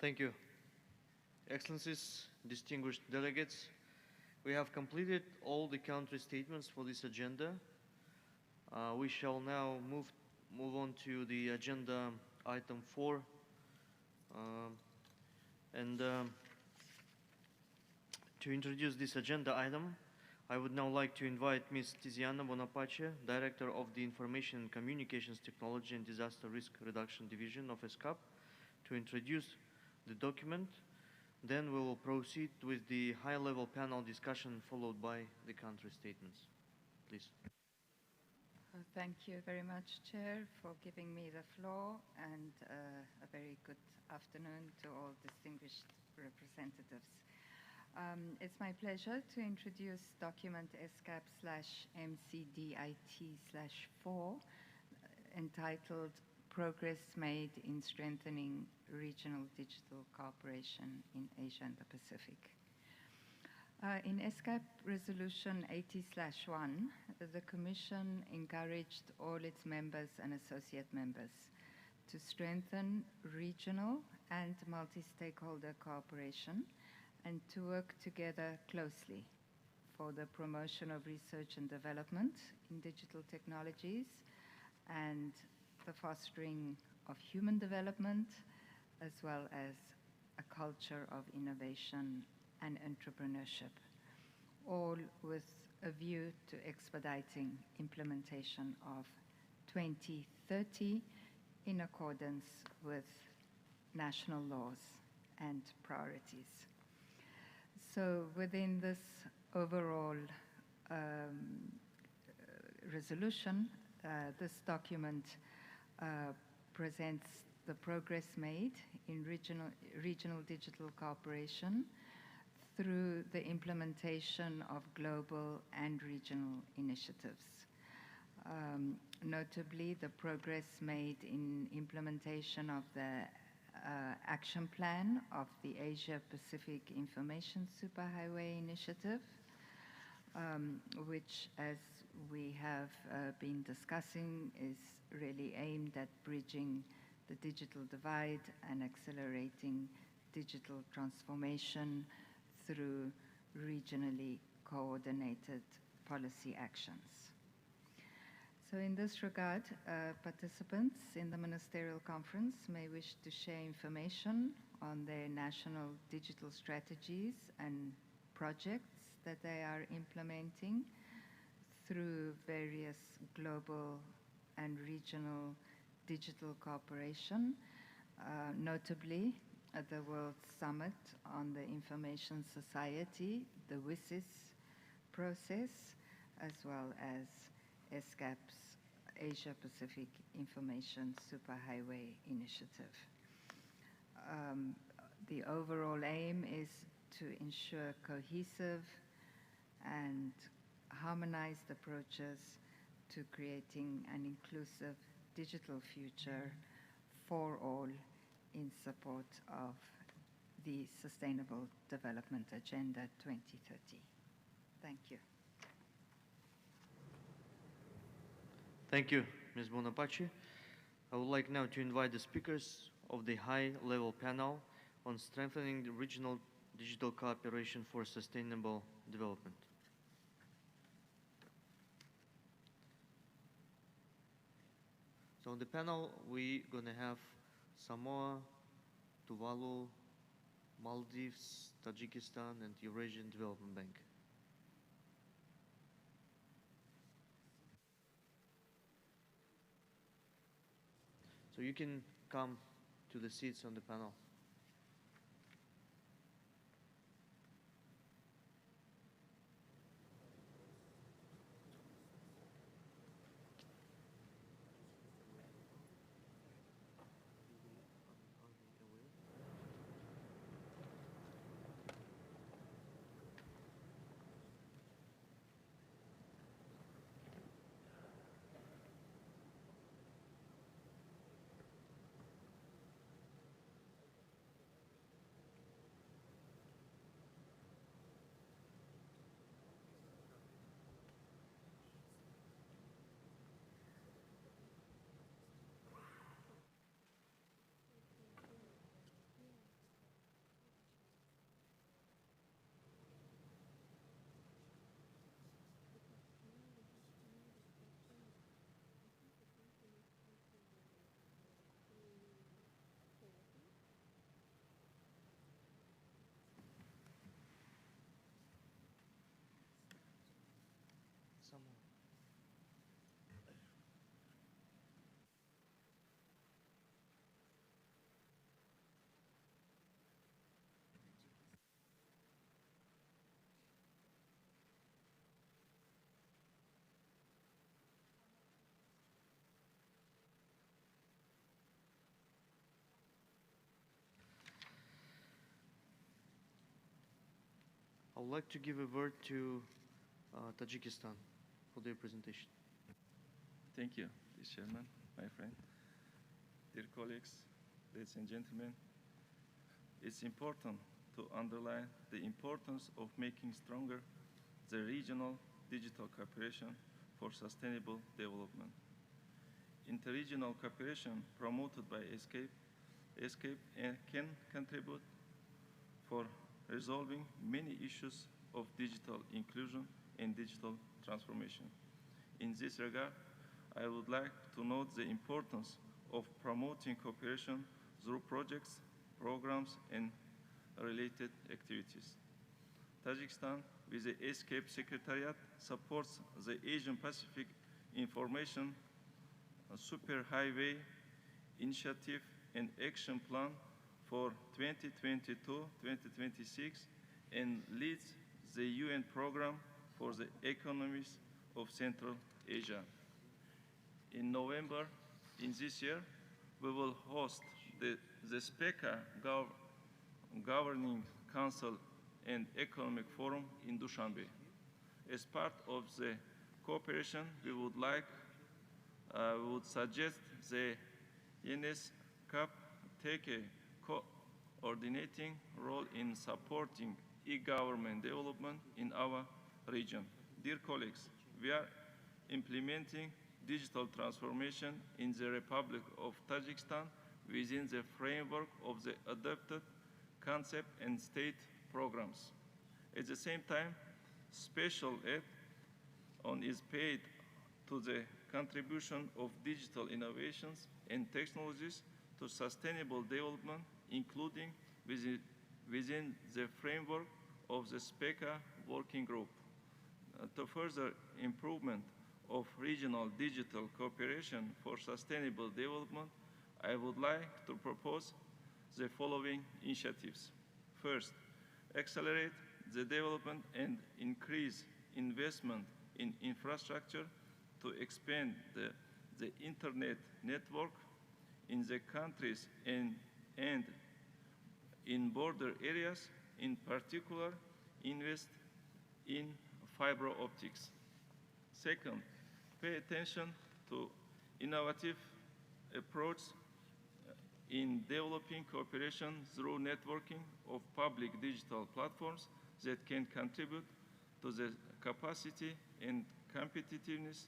Thank you. Excellencies, distinguished delegates, we have completed all the country statements for this agenda. We shall now move on to the agenda item 4. To introduce this agenda item, I would now like to invite Ms. Tiziana Bonapace, Director of the Information and Communications Technology and Disaster Risk Reduction Division of ESCAP, to introduce the document. Then we will proceed with the high-level panel discussion followed by the country statements. Please. Thank you very much, Chair, for giving me the floor, and a very good afternoon to all distinguished representatives. It's my pleasure to introduce document ESCAP/MCDIT/4 entitled Progress Made in Strengthening Regional Digital Cooperation in Asia and the Pacific. In ESCAP Resolution 80/1, the Commission encouraged all its members and associate members to strengthen regional and multi-stakeholder cooperation and to work together closely for the promotion of research and development in digital technologies and the fostering of human development, as well as a culture of innovation and entrepreneurship, all with a view to expediting implementation of 2030 in accordance with national laws and priorities. So within this overall resolution, this document presents the progress made in regional digital cooperation through the implementation of global and regional initiatives. Notably, the progress made in implementation of the action plan of the Asia-Pacific Information Superhighway Initiative, which, as we have been discussing, is really aimed at bridging the digital divide and accelerating digital transformation through regionally coordinated policy actions. So in this regard, participants in the Ministerial Conference may wish to share information on their national digital strategies and projects that they are implementing through various global and regional digital cooperation, notably at the World Summit on the Information Society, the WSIS process, as well as ESCAP's Asia-Pacific Information Superhighway Initiative. The overall aim is to ensure cohesive and harmonized approaches to creating an inclusive digital future for all in support of the Sustainable Development Agenda 2030. Thank you. Thank you, Ms. Bonapace. I would like now to invite the speakers of the high-level panel on strengthening the regional digital cooperation for sustainable development. So on the panel, we're going to have Samoa, Tuvalu, Maldives, Tajikistan, and Eurasian Development Bank. So you can come to the seats on the panel. would like to give a word to Tajikistan for their presentation. Thank you, dear Chairman, my friend. Dear colleagues, ladies and gentlemen, it's important to underline the importance of making stronger the regional digital cooperation for sustainable development. Interregional cooperation promoted by ESCAPE can contribute for resolving many issues of digital inclusion and digital transformation. In this regard, I would like to note the importance of promoting cooperation through projects, programs, and related activities. Tajikistan, with the ESCAPE Secretariat, supports the Asian Pacific Information Superhighway Initiative and Action Plan for 2022-2026 and leads the UN program for the economies of Central Asia. In November in this year, we will host the SPECA Governing Council and Economic Forum in Dushanbe. As part of the cooperation, we would suggest the UNESCAP take a coordinating role in supporting e-government development in our region. Dear colleagues, we are implementing digital transformation in the Republic of Tajikistan within the framework of the adopted concept and state programs. At the same time, special aid is paid to the contribution of digital innovations and technologies to sustainable development, including within the framework of the SPECA working group. To further improvement of regional digital cooperation for sustainable development, I would like to propose the following initiatives. First, accelerate the development and increase investment in infrastructure to expand the internet network in the countries and in border areas, in particular, invest in fiber optics. Second, pay attention to innovative approach in developing cooperation through networking of public digital platforms that can contribute to the capacity and competitiveness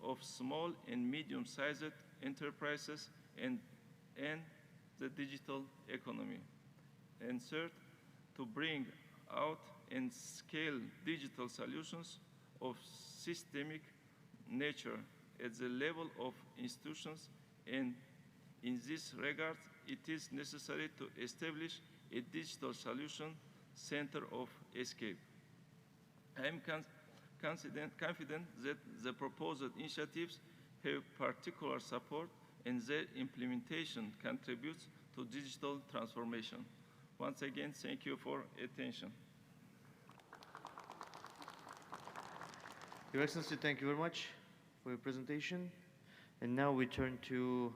of small and medium-sized enterprises and the digital economy. And third, to bring out and scale digital solutions of systemic nature at the level of institutions, and in this regard, it is necessary to establish a digital solution center of ESCAPE. I am confident that the proposed initiatives have particular support and their implementation contributes to digital transformation. Once again, thank you for attention. Your Excellency, thank you very much for your presentation. And now we turn to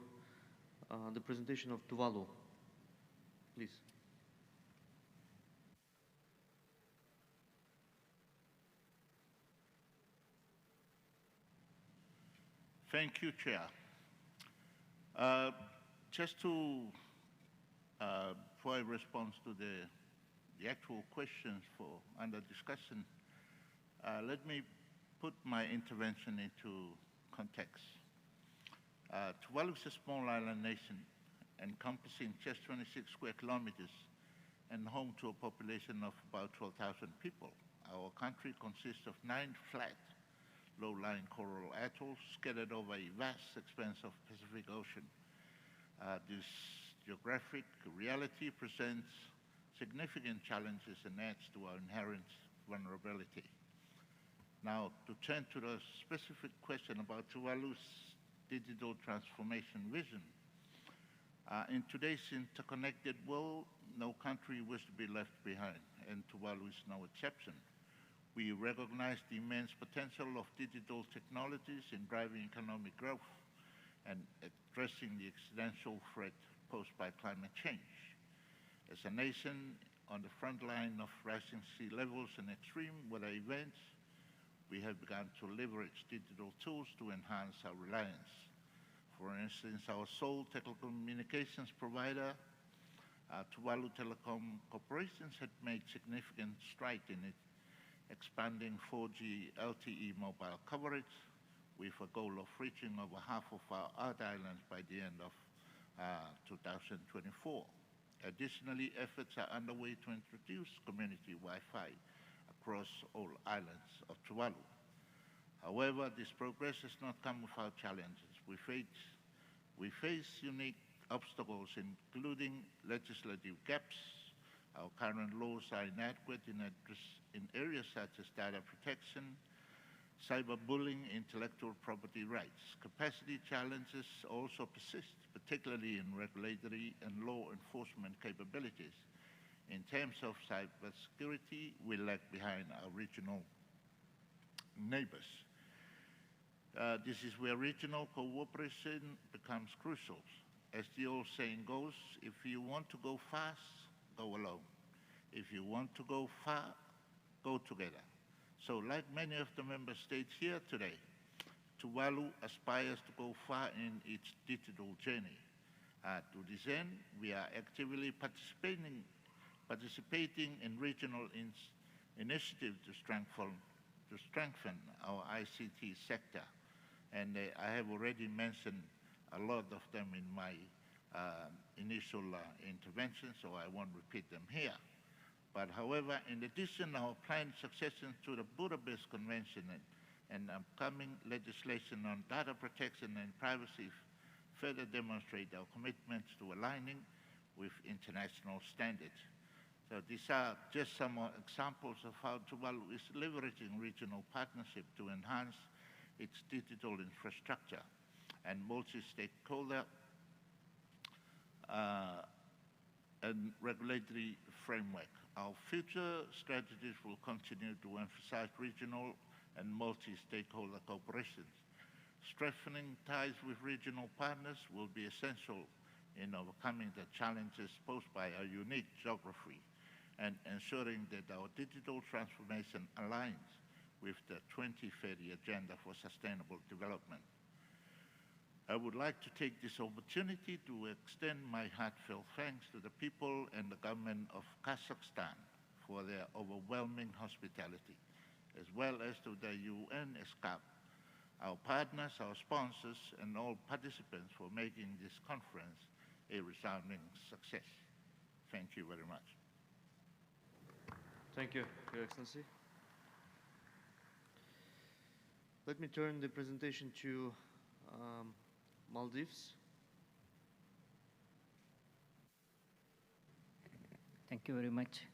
the presentation of Tuvalu. Please. Thank you, Chair. Just to provide response to the actual questions under discussion, let me put my intervention into context. Tuvalu is a small island nation encompassing just 26 square kilometers and home to a population of about 12,000 people. Our country consists of 9 flat, low-lying coral atolls scattered over a vast expanse of Pacific Ocean. This geographic reality presents significant challenges and adds to our inherent vulnerability. Now, to turn to the specific question about Tuvalu's digital transformation vision. In today's interconnected world, no country wishes to be left behind, and Tuvalu is no exception. We recognize the immense potential of digital technologies in driving economic growth and addressing the existential threat posed by climate change. As a nation on the front line of rising sea levels and extreme weather events, we have begun to leverage digital tools to enhance our reliance. For instance, our sole telecommunications provider, Tuvalu Telecom Corporation, had made significant strides in it, expanding 4G LTE mobile coverage with a goal of reaching over half of our islands by the end of 2024. Additionally, efforts are underway to introduce community Wi-Fi across all islands of Tuvalu. However, this progress has not come without challenges. We face unique obstacles, including legislative gaps. Our current laws are inadequate in areas such as data protection, cyberbullying, intellectual property rights. Capacity challenges also persist, particularly in regulatory and law enforcement capabilities. In terms of cybersecurity, we lag behind our regional neighbors. This is where regional cooperation becomes crucial. As the old saying goes, if you want to go fast, go alone. If you want to go far, go together. So like many of the member states here today, Tuvalu aspires to go far in its digital journey. To this end, we are actively participating in regional initiatives to strengthen our ICT sector. And I have already mentioned a lot of them in my initial intervention, so I won't repeat them here. But however, in addition, our planned succession to the Budapest Convention and upcoming legislation on data protection and privacy further demonstrate our commitments to aligning with international standards. So these are just some examples of how Tuvalu is leveraging regional partnership to enhance its digital infrastructure and multi-stakeholder and regulatory framework. Our future strategies will continue to emphasize regional and multi-stakeholder cooperation. Strengthening ties with regional partners will be essential in overcoming the challenges posed by our unique geography and ensuring that our digital transformation aligns with the 2030 Agenda for Sustainable Development. I would like to take this opportunity to extend my heartfelt thanks to the people and the government of Kazakhstan for their overwhelming hospitality, as well as to the UN ESCAP, our partners, our sponsors, and all participants for making this conference a resounding success. Thank you very much. Thank you, Your Excellency. Let me turn the presentation to Maldives. Thank you very much.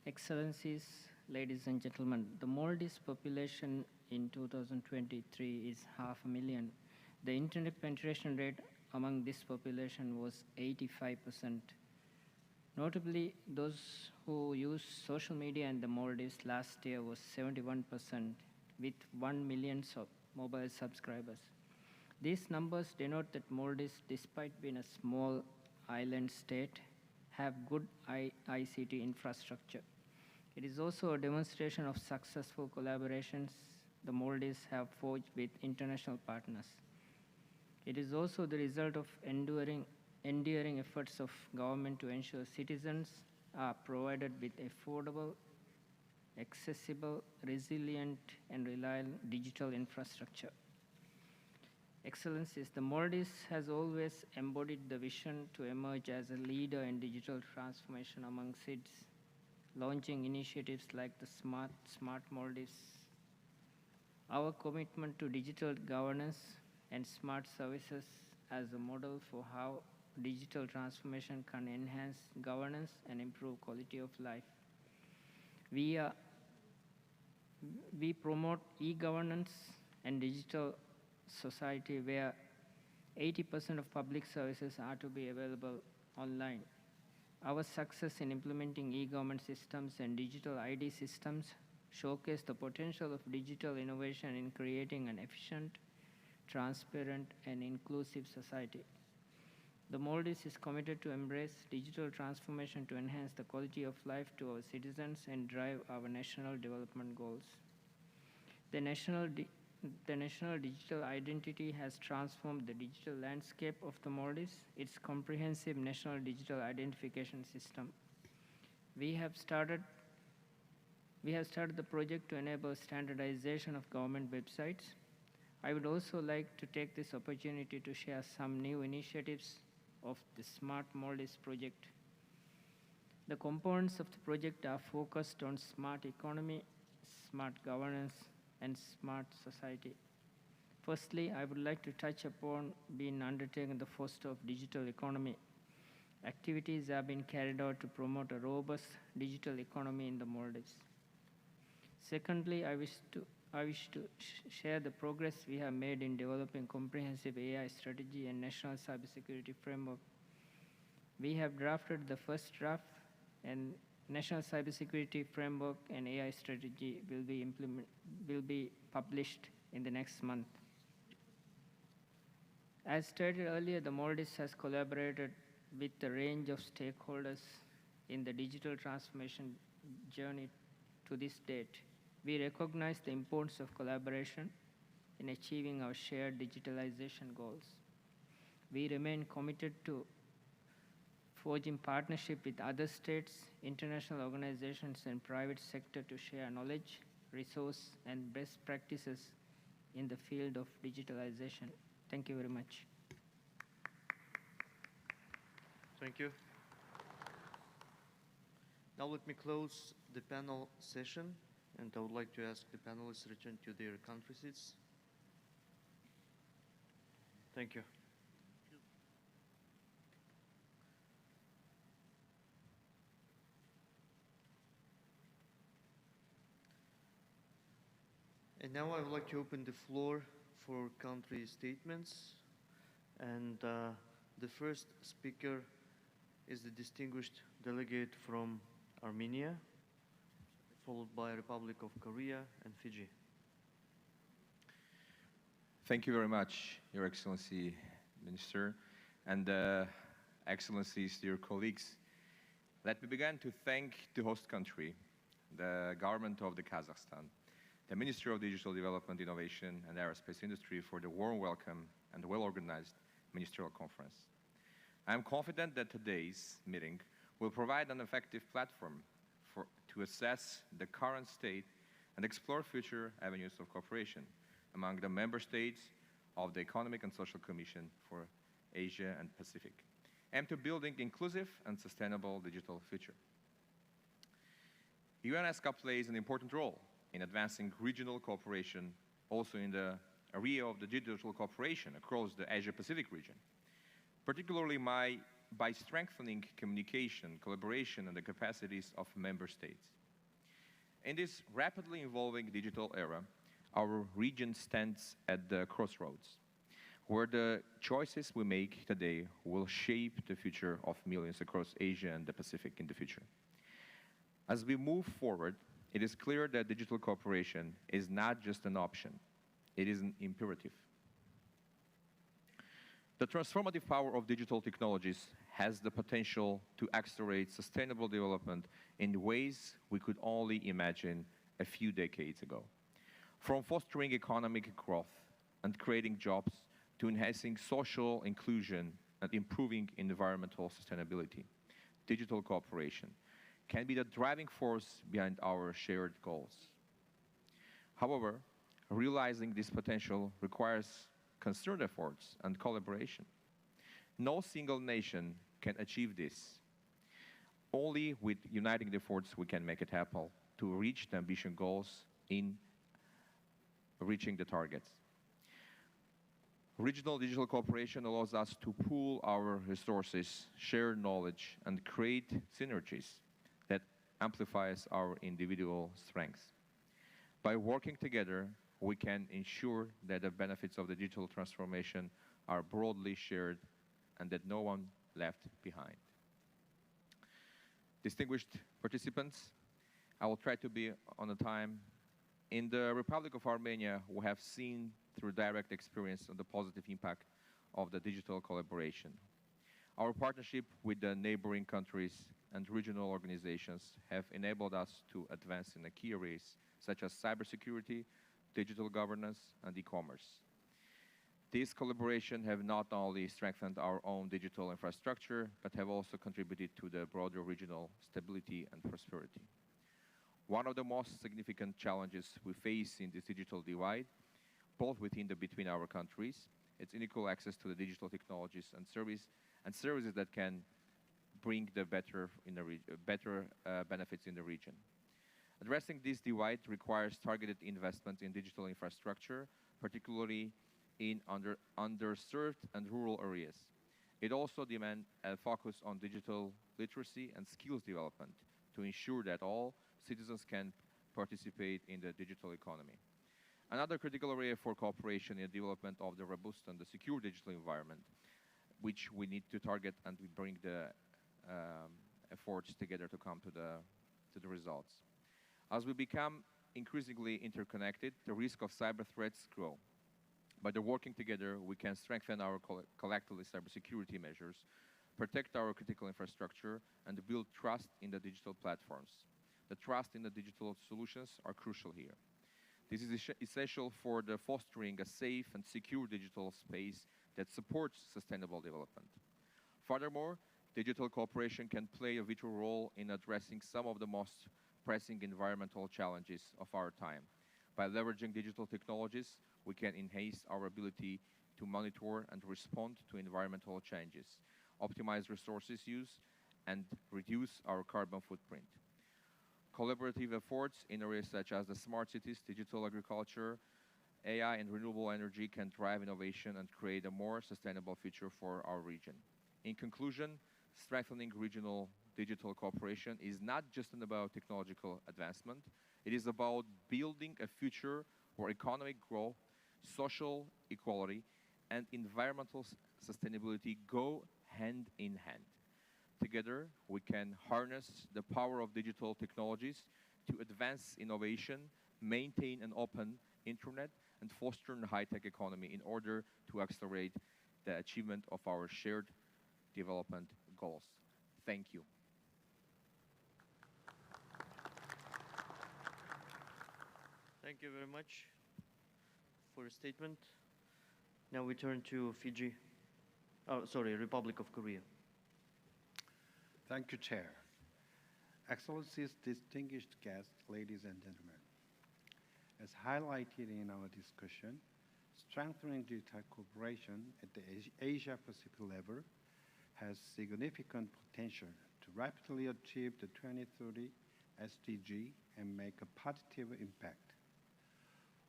Excellencies, ladies and gentlemen, the Maldives population in 2023 is 500,000. The internet penetration rate among this population was 85%. Notably, those who use social media in the Maldives last year was 71%, with 1 million mobile subscribers. These numbers denote that Maldives, despite being a small island state, have good ICT infrastructure. It is also a demonstration of successful collaborations the Maldives have forged with international partners. It is also the result of enduring efforts of government to ensure citizens are provided with affordable, accessible, resilient, and reliable digital infrastructure. Excellencies, the Maldives has always embodied the vision to emerge as a leader in digital transformation among its launching initiatives like the Smart Maldives. Our commitment to digital governance and smart services as a model for how digital transformation can enhance governance and improve quality of life. We promote e-governance and digital society where 80% of public services are to be available online. Our success in implementing e-government systems and digital ID systems showcase the potential of digital innovation in creating an efficient, transparent, and inclusive society. The Maldives is committed to embrace digital transformation to enhance the quality of life to our citizens and drive our national development goals. The national digital identity has transformed the digital landscape of the Maldives, its comprehensive national digital identification system. We have started the project to enable standardization of government websites. I would also like to take this opportunity to share some new initiatives of the Smart Maldives project. The components of the project are focused on smart economy, smart governance, and smart society. Firstly, I would like to touch upon being undertaken the foster of digital economy. Activities have been carried out to promote a robust digital economy in the Maldives. Secondly, I wish to share the progress we have made in developing comprehensive AI strategy and national cybersecurity framework. We have drafted the first draft, and national cybersecurity framework and AI strategy will be published in the next month. As stated earlier, the Maldives has collaborated with a range of stakeholders in the digital transformation journey to this date. We recognize the importance of collaboration in achieving our shared digitalization goals. We remain committed to forging partnership with other states, international organizations, and private sector to share knowledge, resource, and best practices in the field of digitalization. Thank you very much. Thank you. Now let me close the panel session, and I would like to ask the panelists to return to their country seats. Thank you. And now I would like to open the floor for country statements. And the first speaker is the distinguished delegate from Armenia, followed by Republic of Korea and Fiji. Thank you very much, Your Excellency, Minister, and Excellencies, dear colleagues. Let me begin to thank the host country, the government of the Kazakhstan, the Ministry of Digital Development, Innovation and Aerospace Industry for the warm welcome and well-organized ministerial conference. I am confident that today's meeting will provide an effective platform to assess the current state and explore future avenues of cooperation among the member states of the Economic and Social Commission for Asia and Pacific, and to building inclusive and sustainable digital future. UNESCO plays an important role in advancing regional cooperation, also in the area of the digital cooperation across the Asia-Pacific region, particularly by strengthening communication, collaboration, and the capacities of member states. In this rapidly evolving digital era, our region stands at the crossroads, where the choices we make today will shape the future of millions across Asia and the Pacific in the future. As we move forward, it is clear that digital cooperation is not just an option, it is an imperative. The transformative power of digital technologies has the potential to accelerate sustainable development in ways we could only imagine a few decades ago. From fostering economic growth and creating jobs to enhancing social inclusion and improving environmental sustainability, digital cooperation can be the driving force behind our shared goals. However, realizing this potential requires concerted efforts and collaboration. No single nation can achieve this. Only with uniting efforts we can make it happen to reach the ambitious goals in reaching the targets. Regional digital cooperation allows us to pool our resources, share knowledge, and create synergies that amplifies our individual strengths. By working together, we can ensure that the benefits of the digital transformation are broadly shared and that no one left behind. Distinguished participants, I will try to be on the time. In the Republic of Armenia, we have seen through direct experience the positive impact of the digital collaboration. Our partnership with the neighboring countries and regional organizations have enabled us to advance in the key areas such as cybersecurity, digital governance, and e-commerce. These collaborations have not only strengthened our own digital infrastructure, but have also contributed to the broader regional stability and prosperity. One of the most significant challenges we face in this digital divide, both within and between our countries, is unequal access to the digital technologies and services that can bring the better benefits in the region. Addressing this divide requires targeted investment in digital infrastructure, particularly in underserved and rural areas. It also demands a focus on digital literacy and skills development to ensure that all citizens can participate in the digital economy. Another critical area for cooperation is the development of the robust and the secure digital environment, which we need to target, and we bring the efforts together to come to the results. As we become increasingly interconnected, the risk of cyber threats grow. By working together, we can strengthen our collective cybersecurity measures, protect our critical infrastructure, and build trust in the digital platforms. The trust in the digital solutions are crucial here. This is essential for the fostering a safe and secure digital space that supports sustainable development. Furthermore, digital cooperation can play a vital role in addressing some of the most pressing environmental challenges of our time. By leveraging digital technologies, we can enhance our ability to monitor and respond to environmental changes, optimize resources use, and reduce our carbon footprint. Collaborative efforts in areas such as the smart cities, digital agriculture, AI, and renewable energy can drive innovation and create a more sustainable future for our region. In conclusion, strengthening regional digital cooperation is not just about technological advancement. It is about building a future where economic growth, social equality, and environmental sustainability go hand in hand. Together, we can harness the power of digital technologies to advance innovation, maintain an open internet, and foster a high-tech economy in order to accelerate the achievement of our shared development goals. Thank you. Thank you very much for your statement. Now we turn to Republic of Korea. Thank you, Chair. Excellencies, distinguished guests, ladies and gentlemen. As highlighted in our discussion, strengthening digital cooperation at the Asia-Pacific level has significant potential to rapidly achieve the 2030 SDG and make a positive impact.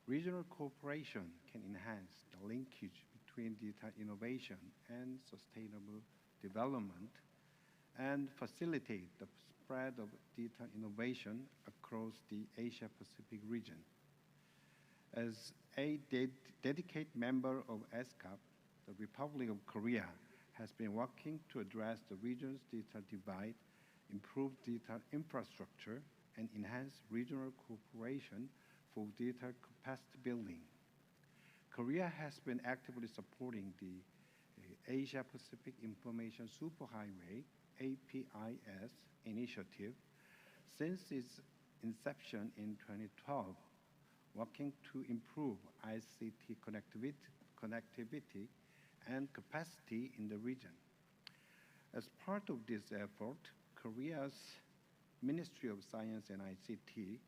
Regional cooperation can enhance the linkage between digital innovation and sustainable development and facilitate the spread of digital innovation across the Asia-Pacific region. As a dedicated member of ESCAP, the Republic of Korea has been working to address the region's digital divide, improve digital infrastructure, and enhance regional cooperation for digital capacity building. Korea has been actively supporting the Asia-Pacific Information Superhighway APIS initiative since its inception in 2012, working to improve ICT connectivity and capacity in the region. As part of this effort, Korea's Ministry of Science and ICT,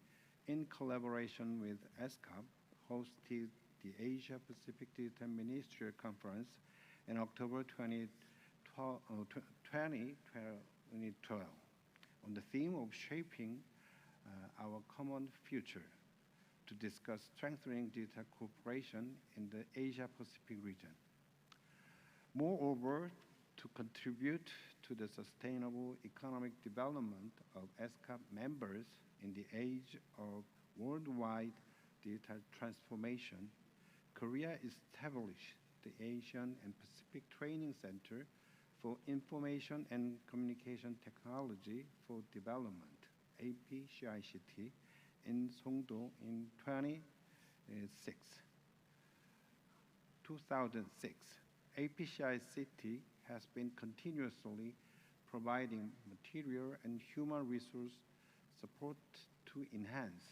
in collaboration with ESCAP, hosted the Asia-Pacific Digital Ministerial Conference in October 2012 on the theme of shaping our common future to discuss strengthening digital cooperation in the Asia-Pacific region. Moreover, to contribute to the sustainable economic development of ESCAP members in the age of worldwide digital transformation, Korea established the Asian and Pacific Training Center for Information and Communication Technology for Development, APCICT, in Songdo in 2006. APCICT has been continuously providing material and human resource support to enhance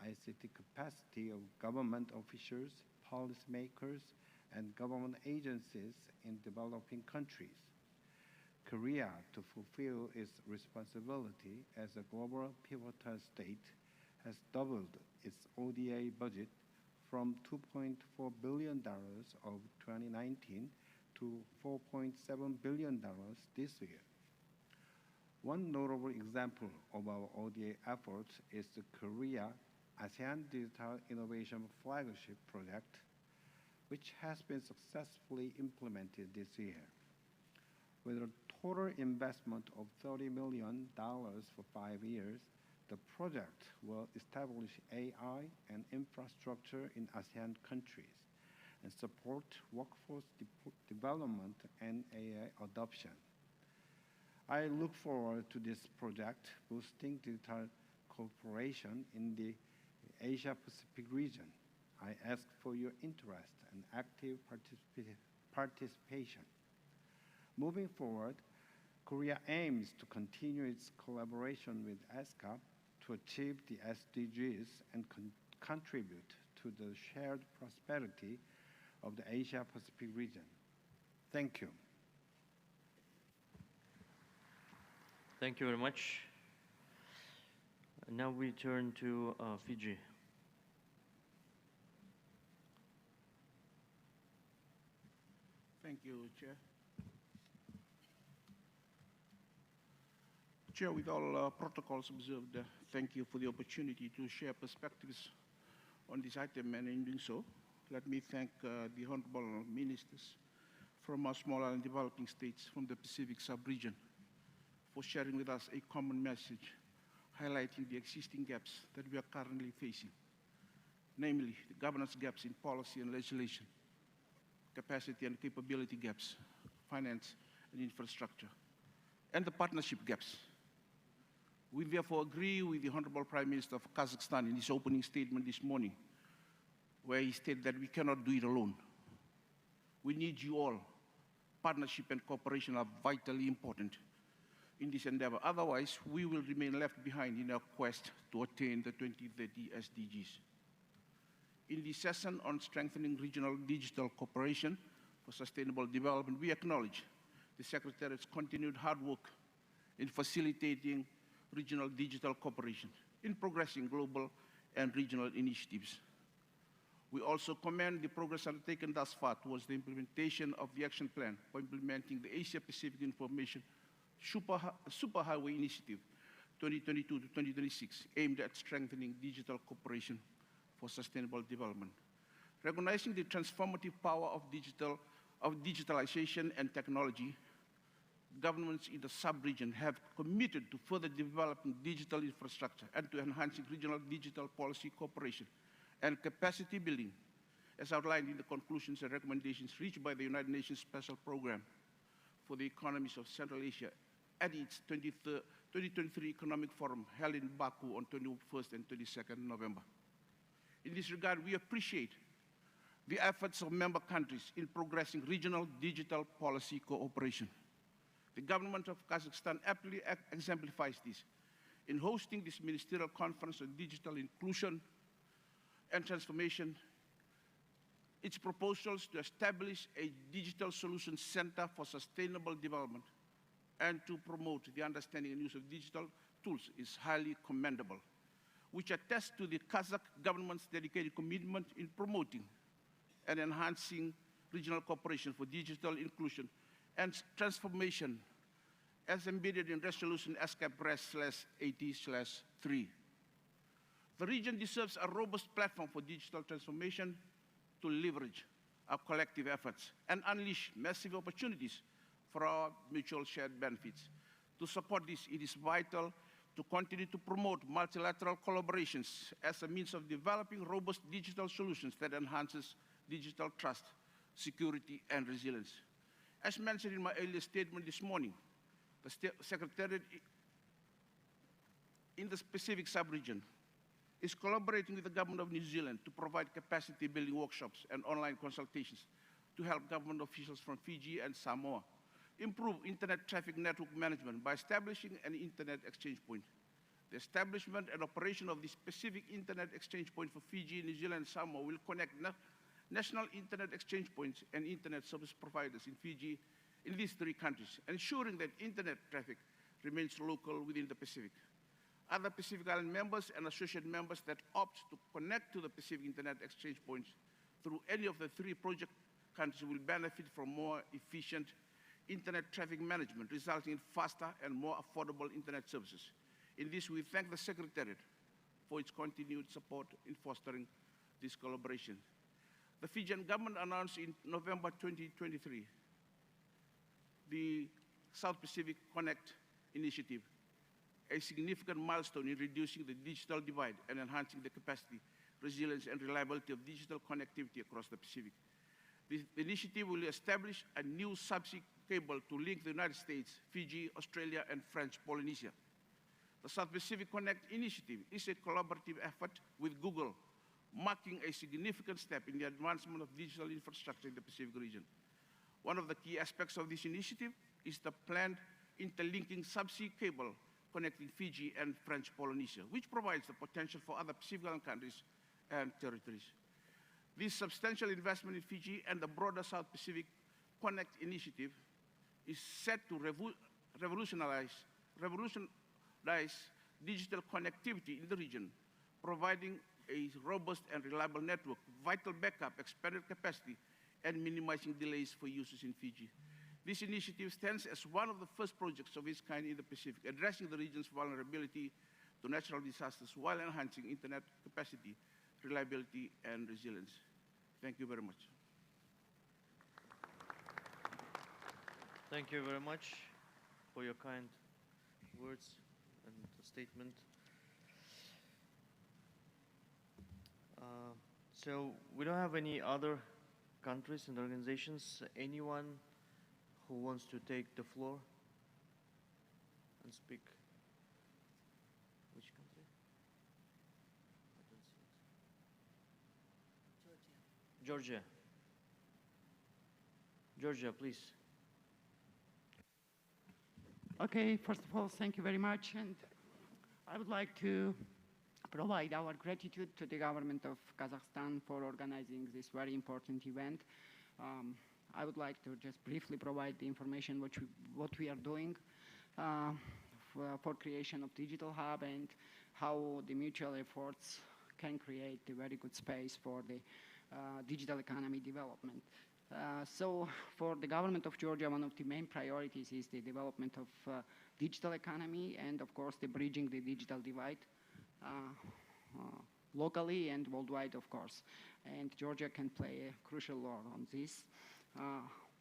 ICT capacity of government officials, policymakers, and government agencies in developing countries. Korea, to fulfill its responsibility as a global pivotal state, has doubled its ODA budget from $2.4 billion of 2019 to $4.7 billion this year. One notable example of our ODA efforts is the Korea ASEAN Digital Innovation Flagship Project, which has been successfully implemented this year. With a total investment of $30 million for 5 years, the project will establish AI and infrastructure in ASEAN countries and support workforce development and AI adoption. I look forward to this project boosting digital cooperation in the Asia-Pacific region. I ask for your interest and active participation. Moving forward, Korea aims to continue its collaboration with ESCAP to achieve the SDGs and contribute to the shared prosperity of the Asia-Pacific region. Thank you. Thank you very much. Now we turn to Fiji. Thank you, Chair. Chair, with all protocols observed, thank you for the opportunity to share perspectives on this item, and in doing so, let me thank the honorable ministers from our small and developing states from the Pacific sub-region for sharing with us a common message highlighting the existing gaps that we are currently facing, namely the governance gaps in policy and legislation, capacity and capability gaps, finance and infrastructure, and the partnership gaps. We therefore agree with the Honorable Prime Minister of Kazakhstan in his opening statement this morning, where he stated that we cannot do it alone. We need you all. Partnership and cooperation are vitally important in this endeavor. Otherwise, we will remain left behind in our quest to attain the 2030 SDGs. In the session on strengthening regional digital cooperation for sustainable development, we acknowledge the Secretariat's continued hard work in facilitating regional digital cooperation, in progressing global and regional initiatives. We also commend the progress undertaken thus far towards the implementation of the action plan for implementing the Asia-Pacific Information Superhighway Initiative 2022 to 2026, aimed at strengthening digital cooperation for sustainable development. Recognizing the transformative power of digitalization and technology, governments in the sub-region have committed to further developing digital infrastructure and to enhancing regional digital policy cooperation and capacity building, as outlined in the conclusions and recommendations reached by the United Nations Special Program for the Economies of Central Asia at its 2023 Economic Forum held in Baku on 21st and 22nd November. In this regard, we appreciate the efforts of member countries in progressing regional digital policy cooperation. The government of Kazakhstan aptly exemplifies this in hosting this ministerial conference on digital inclusion and transformation. Its proposals to establish a digital solutions center for sustainable development and to promote the understanding and use of digital tools is highly commendable, which attests to the Kazakh government's dedicated commitment in promoting and enhancing regional cooperation for digital inclusion and transformation as embedded in Resolution SCAP-80/3. The region deserves a robust platform for digital transformation to leverage our collective efforts and unleash massive opportunities for our mutual shared benefits. To support this, it is vital to continue to promote multilateral collaborations as a means of developing robust digital solutions that enhances digital trust, security, and resilience. As mentioned in my earlier statement this morning, the Secretariat in the Pacific sub-region is collaborating with the government of New Zealand to provide capacity building workshops and online consultations to help government officials from Fiji and Samoa improve internet traffic network management by establishing an internet exchange point. The establishment and operation of the specific internet exchange point for Fiji, New Zealand, and Samoa will connect national internet exchange points and internet service providers in Fiji in these three countries, ensuring that internet traffic remains local within the Pacific. Other Pacific Island members and associate members that opt to connect to the Pacific internet exchange points through any of the three project countries will benefit from more efficient internet traffic management, resulting in faster and more affordable internet services. In this, we thank the Secretariat for its continued support in fostering this collaboration. The Fijian government announced in November 2023 the South Pacific Connect initiative, a significant milestone in reducing the digital divide and enhancing the capacity, resilience, and reliability of digital connectivity across the Pacific. This initiative will establish a new subsea cable to link the United States, Fiji, Australia, and French Polynesia. The South Pacific Connect initiative is a collaborative effort with Google, marking a significant step in the advancement of digital infrastructure in the Pacific region. One of the key aspects of this initiative is the planned interlinking subsea cable connecting Fiji and French Polynesia, which provides the potential for other Pacific Island countries and territories. This substantial investment in Fiji and the broader South Pacific Connect initiative is set to revolutionize digital connectivity in the region, providing a robust and reliable network, vital backup, expanded capacity, and minimizing delays for users in Fiji. This initiative stands as one of the first projects of its kind in the Pacific, addressing the region's vulnerability to natural disasters while enhancing internet capacity, reliability, and resilience. Thank you very much. Thank you very much for your kind words and statement. So we don't have any other countries and organizations. Anyone who wants to take the floor and speak? Which country? I don't see it. Georgia. Georgia, please. Okay, first of all, thank you very much. And I would like to provide our gratitude to the government of Kazakhstan for organizing this very important event. I would like to just briefly provide the information what we are doing for creation of digital hub and how the mutual efforts can create a very good space for the digital economy development. So for the government of Georgia, one of the main priorities is the development of digital economy and, of course, the bridging the digital divide locally and worldwide, of course. And Georgia can play a crucial role on this.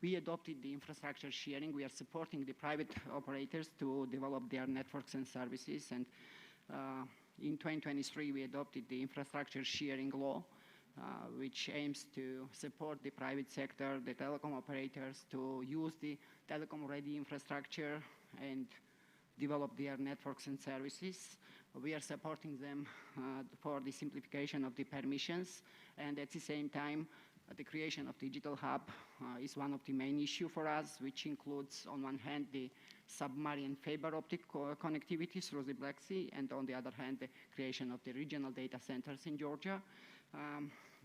We adopted the infrastructure sharing. We are supporting the private operators to develop their networks and services. And in 2023, we adopted the infrastructure sharing law, which aims to support the private sector, the telecom operators, to use the telecom-ready infrastructure and develop their networks and services. We are supporting them for the simplification of the permissions, and at the same time, the creation of digital hub is one of the main issues for us, which includes, on one hand, the submarine fiber optic connectivity through the Black Sea, and on the other hand, the creation of the regional data centers in Georgia,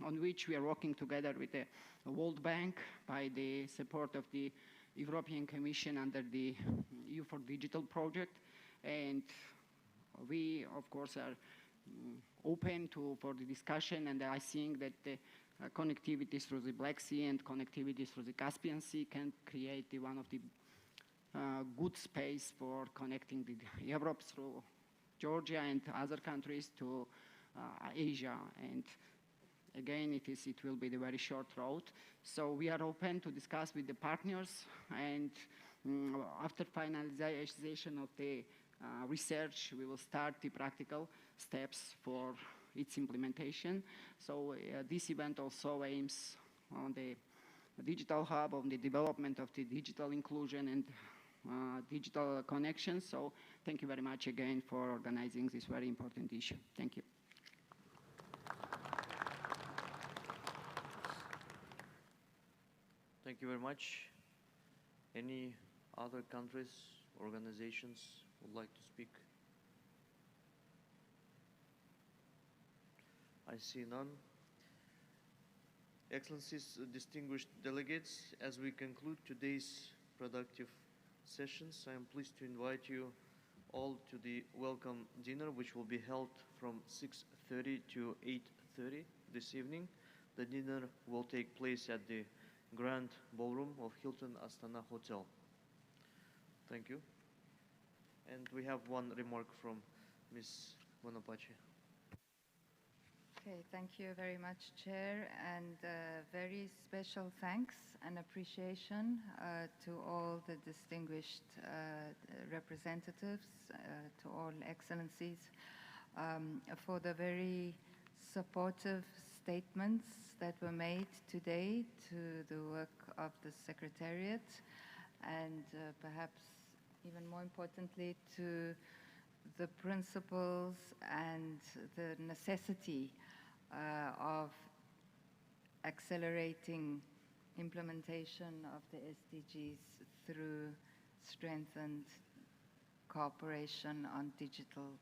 on which we are working together with the World Bank by the support of the European Commission under the EU for Digital project. And we, of course, are open for the discussion, and I think that the connectivity through the Black Sea and connectivity through the Caspian Sea can create one of the good space for connecting the Europe through Georgia and other countries to Asia. And again, it will be the very short road. So we are open to discuss with the partners, and after finalization of the research, we will start the practical steps for its implementation. So this event also aims on the digital hub, on the development of the digital inclusion and digital connections. So thank you very much again for organizing this very important issue. Thank you. Thank you very much. Any Other countries, organizations would like to speak? I see none. Excellencies, distinguished delegates, as we conclude today's productive sessions, I am pleased to invite you all to the welcome dinner, which will be held from 6:30 to 8:30 this evening. The dinner will take place at the Grand Ballroom of Hilton Astana Hotel. Thank you. And we have one remark from Ms. Monopachi. Okay, thank you very much, Chair, and very special thanks and appreciation to all the distinguished representatives, to all excellencies, for the very supportive statements that were made today to the work of the Secretariat, and perhaps even more importantly to the principles and the necessity of accelerating implementation of the SDGs through strengthened cooperation on digital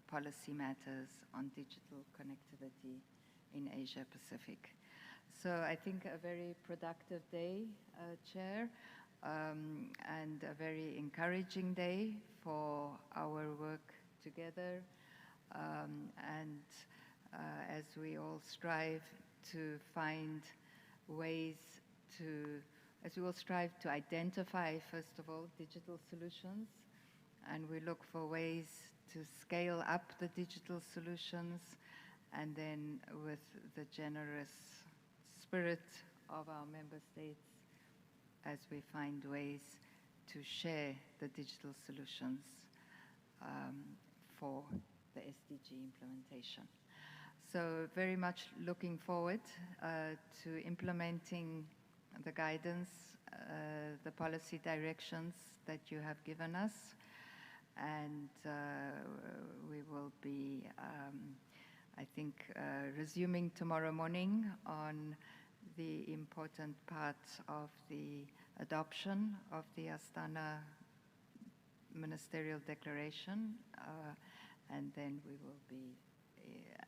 policy matters, on digital connectivity in Asia Pacific. So I think a very productive day, Chair, and a very encouraging day for our work together, and as we all strive to find ways as we all strive to identify, first of all, digital solutions, and we look for ways to scale up the digital solutions, and then with the generous spirit of our member states, as we find ways to share the digital solutions for the SDG implementation. So very much looking forward to implementing the guidance, the policy directions that you have given us, and we will be, I think, resuming tomorrow morning on the important part of the adoption of the Astana Ministerial Declaration, and then we will be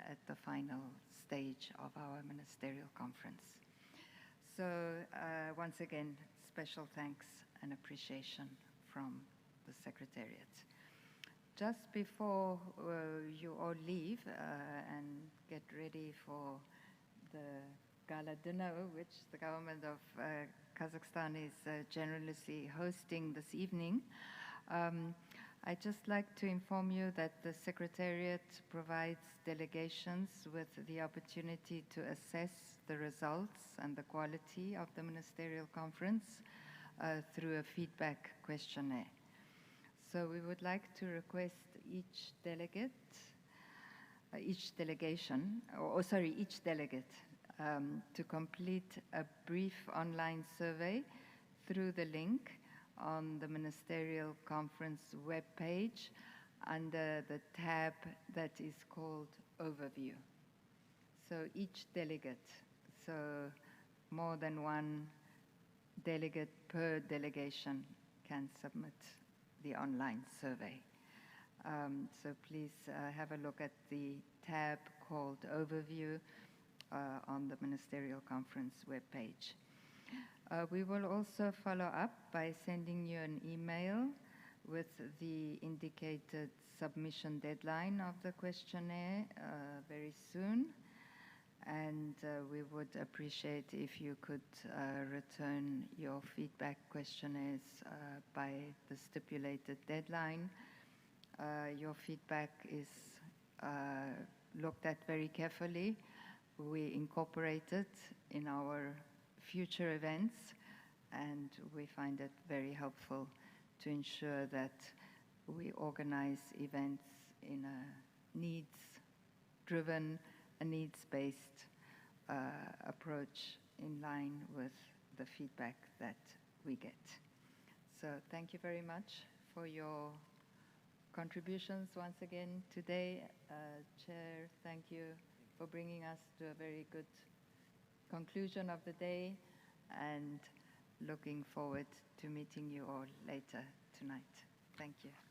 at the final stage of our ministerial conference. So once again, special thanks and appreciation from the Secretariat. Just before you all leave and get ready for the gala dinner, which the government of Kazakhstan is generously hosting this evening, I'd just like to inform you that the Secretariat provides delegations with the opportunity to assess the results and the quality of the Ministerial Conference through a feedback questionnaire. So we would like to request each delegate to complete a brief online survey through the link on the Ministerial Conference webpage under the tab that is called Overview. So each delegate, so more than one delegate per delegation, can submit the online survey. So please have a look at the tab called Overview on the Ministerial Conference webpage. We will also follow up by sending you an email with the indicated submission deadline of the questionnaire very soon. And we would appreciate if you could return your feedback questionnaires by the stipulated deadline. Your feedback is looked at very carefully. We incorporate it in our future events, and we find it very helpful to ensure that we organize events in a needs-driven, a needs-based approach in line with the feedback that we get. So thank you very much for your contributions once again today. Chair, thank you for bringing us to a very good conclusion of the day, and looking forward to meeting you all later tonight. Thank you.